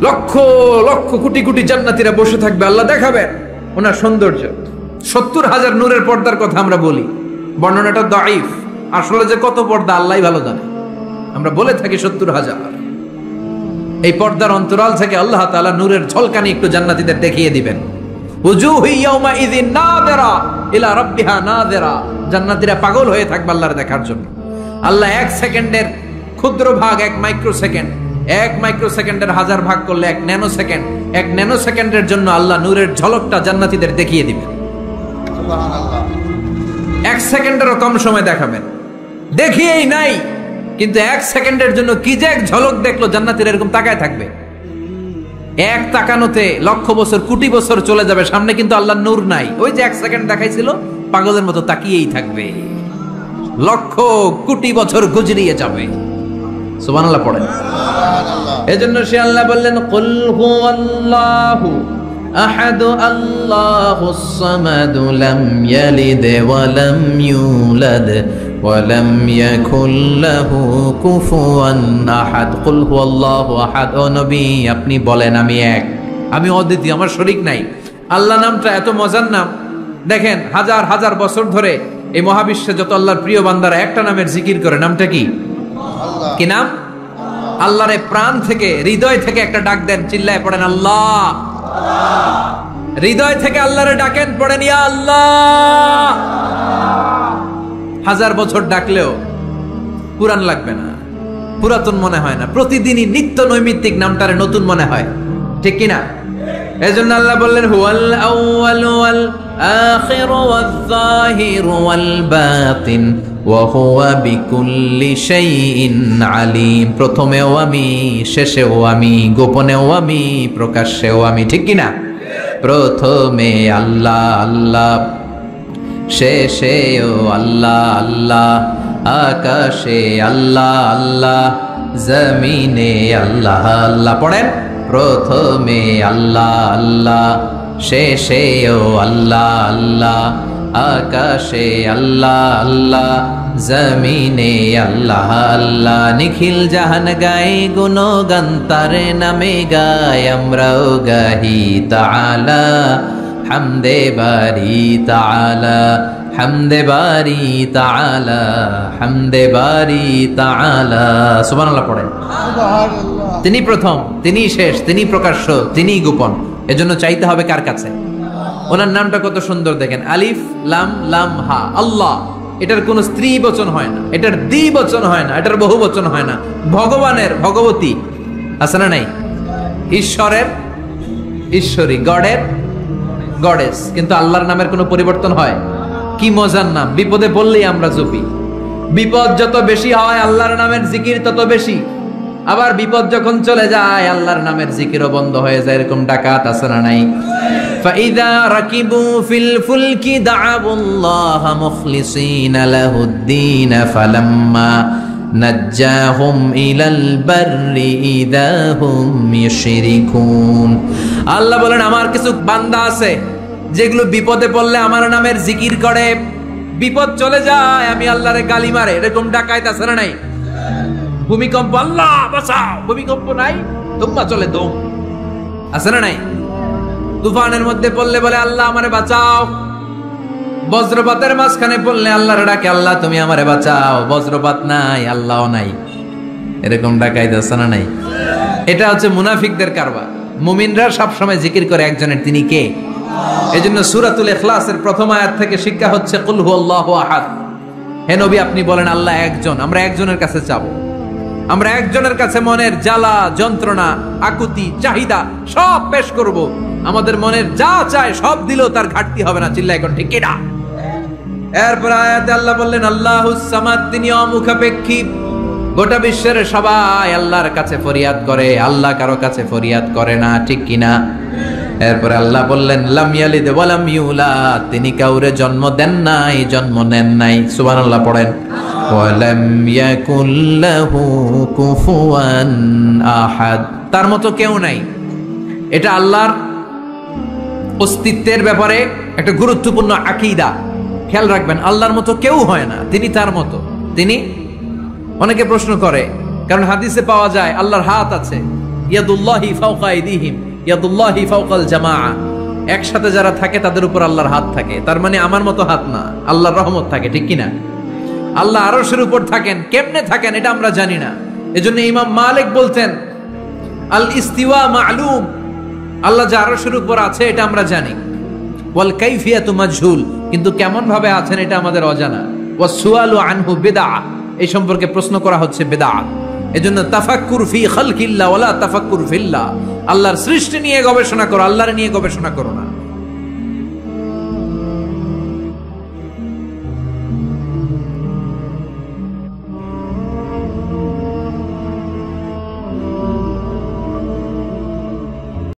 লক্ষ লক্ষ কোটি কোটি জান্নাতীরা বসে থাকবে, আল্লাহ দেখাবেন ওনার সৌন্দর্য। 70,000 নূরের পর্দার কথা আমরা বলি, বর্ণনাটা দাঈফ, আসলে যে কত পর্দা আল্লাহই ভালো জানে। আমরা বলে থাকি 70,000। এই পর্দার অন্তরাল থেকে আল্লাহ তাআলা নূরের ঝলকানি একটু জান্নাতীদের দেখিয়ে দিবেন। উজুহু ইয়াউমা ইযিন নাযিরা ইলা রাব্বিহা নাযিরা। জান্নাতীরা পাগল হয়ে থাকবে আল্লাহর দেখার জন্য। আল্লাহ এক সেকেন্ডের ক্ষুদ্র ভাগ, এক মাইক্রো সেকেন্ড, এক মাইক্রো সেকেন্ডের 1000 ভাগ করলে এক ন্যানো সেকেন্ড, এক ন্যানো সেকেন্ডের জন্য আল্লাহ নূরের ঝলকটা জান্নাতীদের দেখিয়ে দিবেন। সুবহানাল্লাহ। এক সেকেন্ডেরও কম সময় দেখাবেন, দেখিয়েই নাই, কিন্তু এক সেকেন্ডের জন্য কি যে এক ঝলক দেখলো, জান্নাতীরা এরকম তাকায় থাকবে। এক তাকানোতে লক্ষ বছর কোটি বছর চলে যাবে, সামনে কিন্তু আল্লাহর নূর নাই। ওই যে এক সেকেন্ড দেখাইছিল, পাগলের মতো তাকিয়েই থাকবে, লক্ষ কোটি বছর গুজরিয়ে যাবে। সুবহানাল্লাহ পড়েন। এজন্য সে আল্লাহ বললেন, কুল হুয়াল্লাহু আহাদু আল্লাহুস সামাদু লাম ইয়ালিদ ওয়া লাম ইউলাদ ওয়া লাম ইয়াকুল লাহু কুফুয়ান আহাদ। কুল হুয়াল্লাহু আহাদ। ও নবী, আপনি বলেন, আমি এক, আমি অদ্বিতীয়, আমার শরীক নাই। আল্লাহ নামটা এত মজার নাম। দেখেন, হাজার হাজার বছর ধরে এই মহাবিশ্বে যত আল্লাহর প্রিয় বান্দারা একটা নামের জিকির করে, নামটা কি? কি নাম? আল্লাহরে প্রাণ থেকে, হৃদয় থেকে একটা ডাক দেন, চিল্লায় পড়েন আল্লাহ। হৃদয় থেকে আল্লাহরে ডাকেন, পড়েন ইয়া আল্লাহ। হাজার বছর ডাকলেও পুরান লাগবে না, পুরাতন মনে হয় না। প্রতিদিনই নিত্য নৈমিত্তিক নামটারে নতুন মনে হয়, ঠিক কিনা? এজন্য আল্লাহ বললেন, হুয়াল আউয়াল ওয়াল আখির ওয়াল যাহির ওয়াল বাতিন ওয়া হুয়া বিকুল্লি শাইইন আলিম। প্রথমেও আমি, শেষেও আমি, গোপনেও আমি, প্রকাশ্যেও আমি, ঠিক কিনা? প্রথমে আল্লাহ আল্লাহ, শেষেও আল্লাহ আল্লাহ, আকাশে আল্লাহ আল্লাহ, জমিনে আল্লাহ আল্লাহ। পড়েন, প্রথমে আল্লাহ আল্লাহ, শেষেও আল্লাহ আল্লাহ, আকাশে আল্লাহ আল্লাহ, জমিনে আল্লাহ আল্লাহ। নিখিল জাহান গায়ে গুণগান, তারে নামে গায় আমরাও গাহি তাআলা, হামদে বারি তাআলা, হামদে বারি তাআলা, হামদে বারি তাআলা। সুবহানাল্লাহ পড়েন। সুবহানাল্লাহ। তিনি প্রথম, তিনি শেষ, তিনি প্রকাশ্য, তিনি গোপন। এজন্য চাইতে হবে কার কাছে? ওনার নামটা কত সুন্দর দেখেন, আলিফ লাম লাম হা, আল্লাহ। এটার কোনো স্ত্রী বচন হয় না, এটার দ্বিবচন হয় না, এটার বহু বচন হয় না। ভগবানের ভগবতী আছে না নাই? ঈশ্বরের ঈশ্বরী, গডের গডেস। কিন্তু আল্লাহর নামের কোনো পরিবর্তন হয়? কি মজার নাম, বিপদে পড়লেই আমরা জপি। বিপদ যত বেশি হয় আল্লাহর নামের জিকির তত বেশি। আবার বিপদ যখন চলে যায় আল্লাহর নামের জিকিরও বন্ধ হয়ে যায়। এরকম ডাকাত আছে না নাই? ফাইদা রাকিবু ফিল ফুলকি দাআবুল্লাহ মুখলিসিনা লাহুদ্দিন ফালাম্মা নাজ্জাহুম ইলাল বাররি ইদাহুম ইউশরিকুন। আল্লাহ বলেন আমার কিছু বান্দা আছে যেগুলো বিপদে পড়লে আমার নামের জিকির করে, বিপদ চলে যায় আমি আল্লাহরে গালি মারে। এরকম ডাকাত আছে না নাই? ভূমিকম্প, আল্লাহ বাঁচাও, ভূমিকম্প নাই, দুম্বা চলে দম, আছে না নাই? তুফানের মধ্যে পড়লে বলে আল্লাহ আমারে বাঁচাও। বজ্রপাতের মাঝখানে পড়লে আল্লাহর ডাকে, আল্লাহ তুমি আমারে বাঁচাও। বজ্রপাত নাই, আল্লাহও নাই। এরকম ডাকাইতে আছে না নাই? এটা হচ্ছে মুনাফিকদের কারবার। মুমিনরা সবসময় জিকির করে একজনের, তিনি কে? এজন্য সূরাতুল ইখলাসের প্রথম আয়াত থেকে শিক্ষা হচ্ছে কুল হুয়াল্লাহু আহাদ। হে নবী আপনি বলেন আল্লাহ একজন, আমরা একজনের কাছে চাবো। আমরা একজনের কাছে মনের জ্বালা, যন্ত্রণা, আকুতি, চাহিদা সব পেশ করব। আমাদের মনের যা চায় সব দিলেও তার ঘাটতি হবে না। চিল্লায় এখন ঠিক কিনা? এরপর আয়াতে আল্লাহ বললেন আল্লাহুস সামাদ, তিনি অমুখাপেক্ষী। গোটা বিশ্বের সবাই আল্লাহর কাছে ফরিয়াদ করে, আল্লাহ কারো কাছে ফরিয়াদ করে না, ঠিক কিনা? এরপর আল্লাহ বললেন লাম ইয়ালিদ ওয়া লাম ইউলাদ, তিনি কাউরে জন্ম দেন নাই, জন্ম নেন নাই। সুবহানাল্লাহ পড়েন। ওয়া লাম ইয়াকুল লাহু কুফুয়ান আহাদ, তার মতো কেউ নাই। এটা আল্লাহর অস্তিত্বের ব্যাপারে একটা গুরুত্বপূর্ণ আকীদা। খেয়াল রাখবেন, আল্লাহর মতো কেউ হয় না, তিনি তার মতো। তিনি, অনেকে প্রশ্ন করে, কারণ হাদিসে পাওয়া যায় আল্লাহর হাত আছে, ইয়াদুল্লাহি ফাওকা আইদিহিম ইয়াদুল্লাহি ফাওকাল জামাআ, একসাথে যারা থাকে তাদের উপর আল্লাহর হাত থাকে। তার মানে আমার মতো হাত না, আল্লাহর রহমত থাকে, ঠিক কিনা? আল্লাহ আরশের উপর থাকেন, কেমনে থাকেন এটা আমরা জানি না। এজন্য ইমাম মালিক বলতেন আল ইস্তিওয়া মা'লুম, আল্লাহ যে আরশের উপর আছে এটা আমরা জানি। ওয়াল কাইফিয়াতু মাজহুল, কিন্তু কেমন ভাবে আছেন এটা আমাদের অজানা। ওয়াস সুআলু আনহু বিদআ, এই সম্পর্কে প্রশ্ন করা হচ্ছে বিদআত। এজন্য তাফাক্কুর ফি খালকিল্লাহ ওয়ালা তাফাক্কুর ফিল্লাহ, আল্লাহর সৃষ্টি নিয়ে গবেষণা করো, আল্লাহর নিয়ে গবেষণা করো না।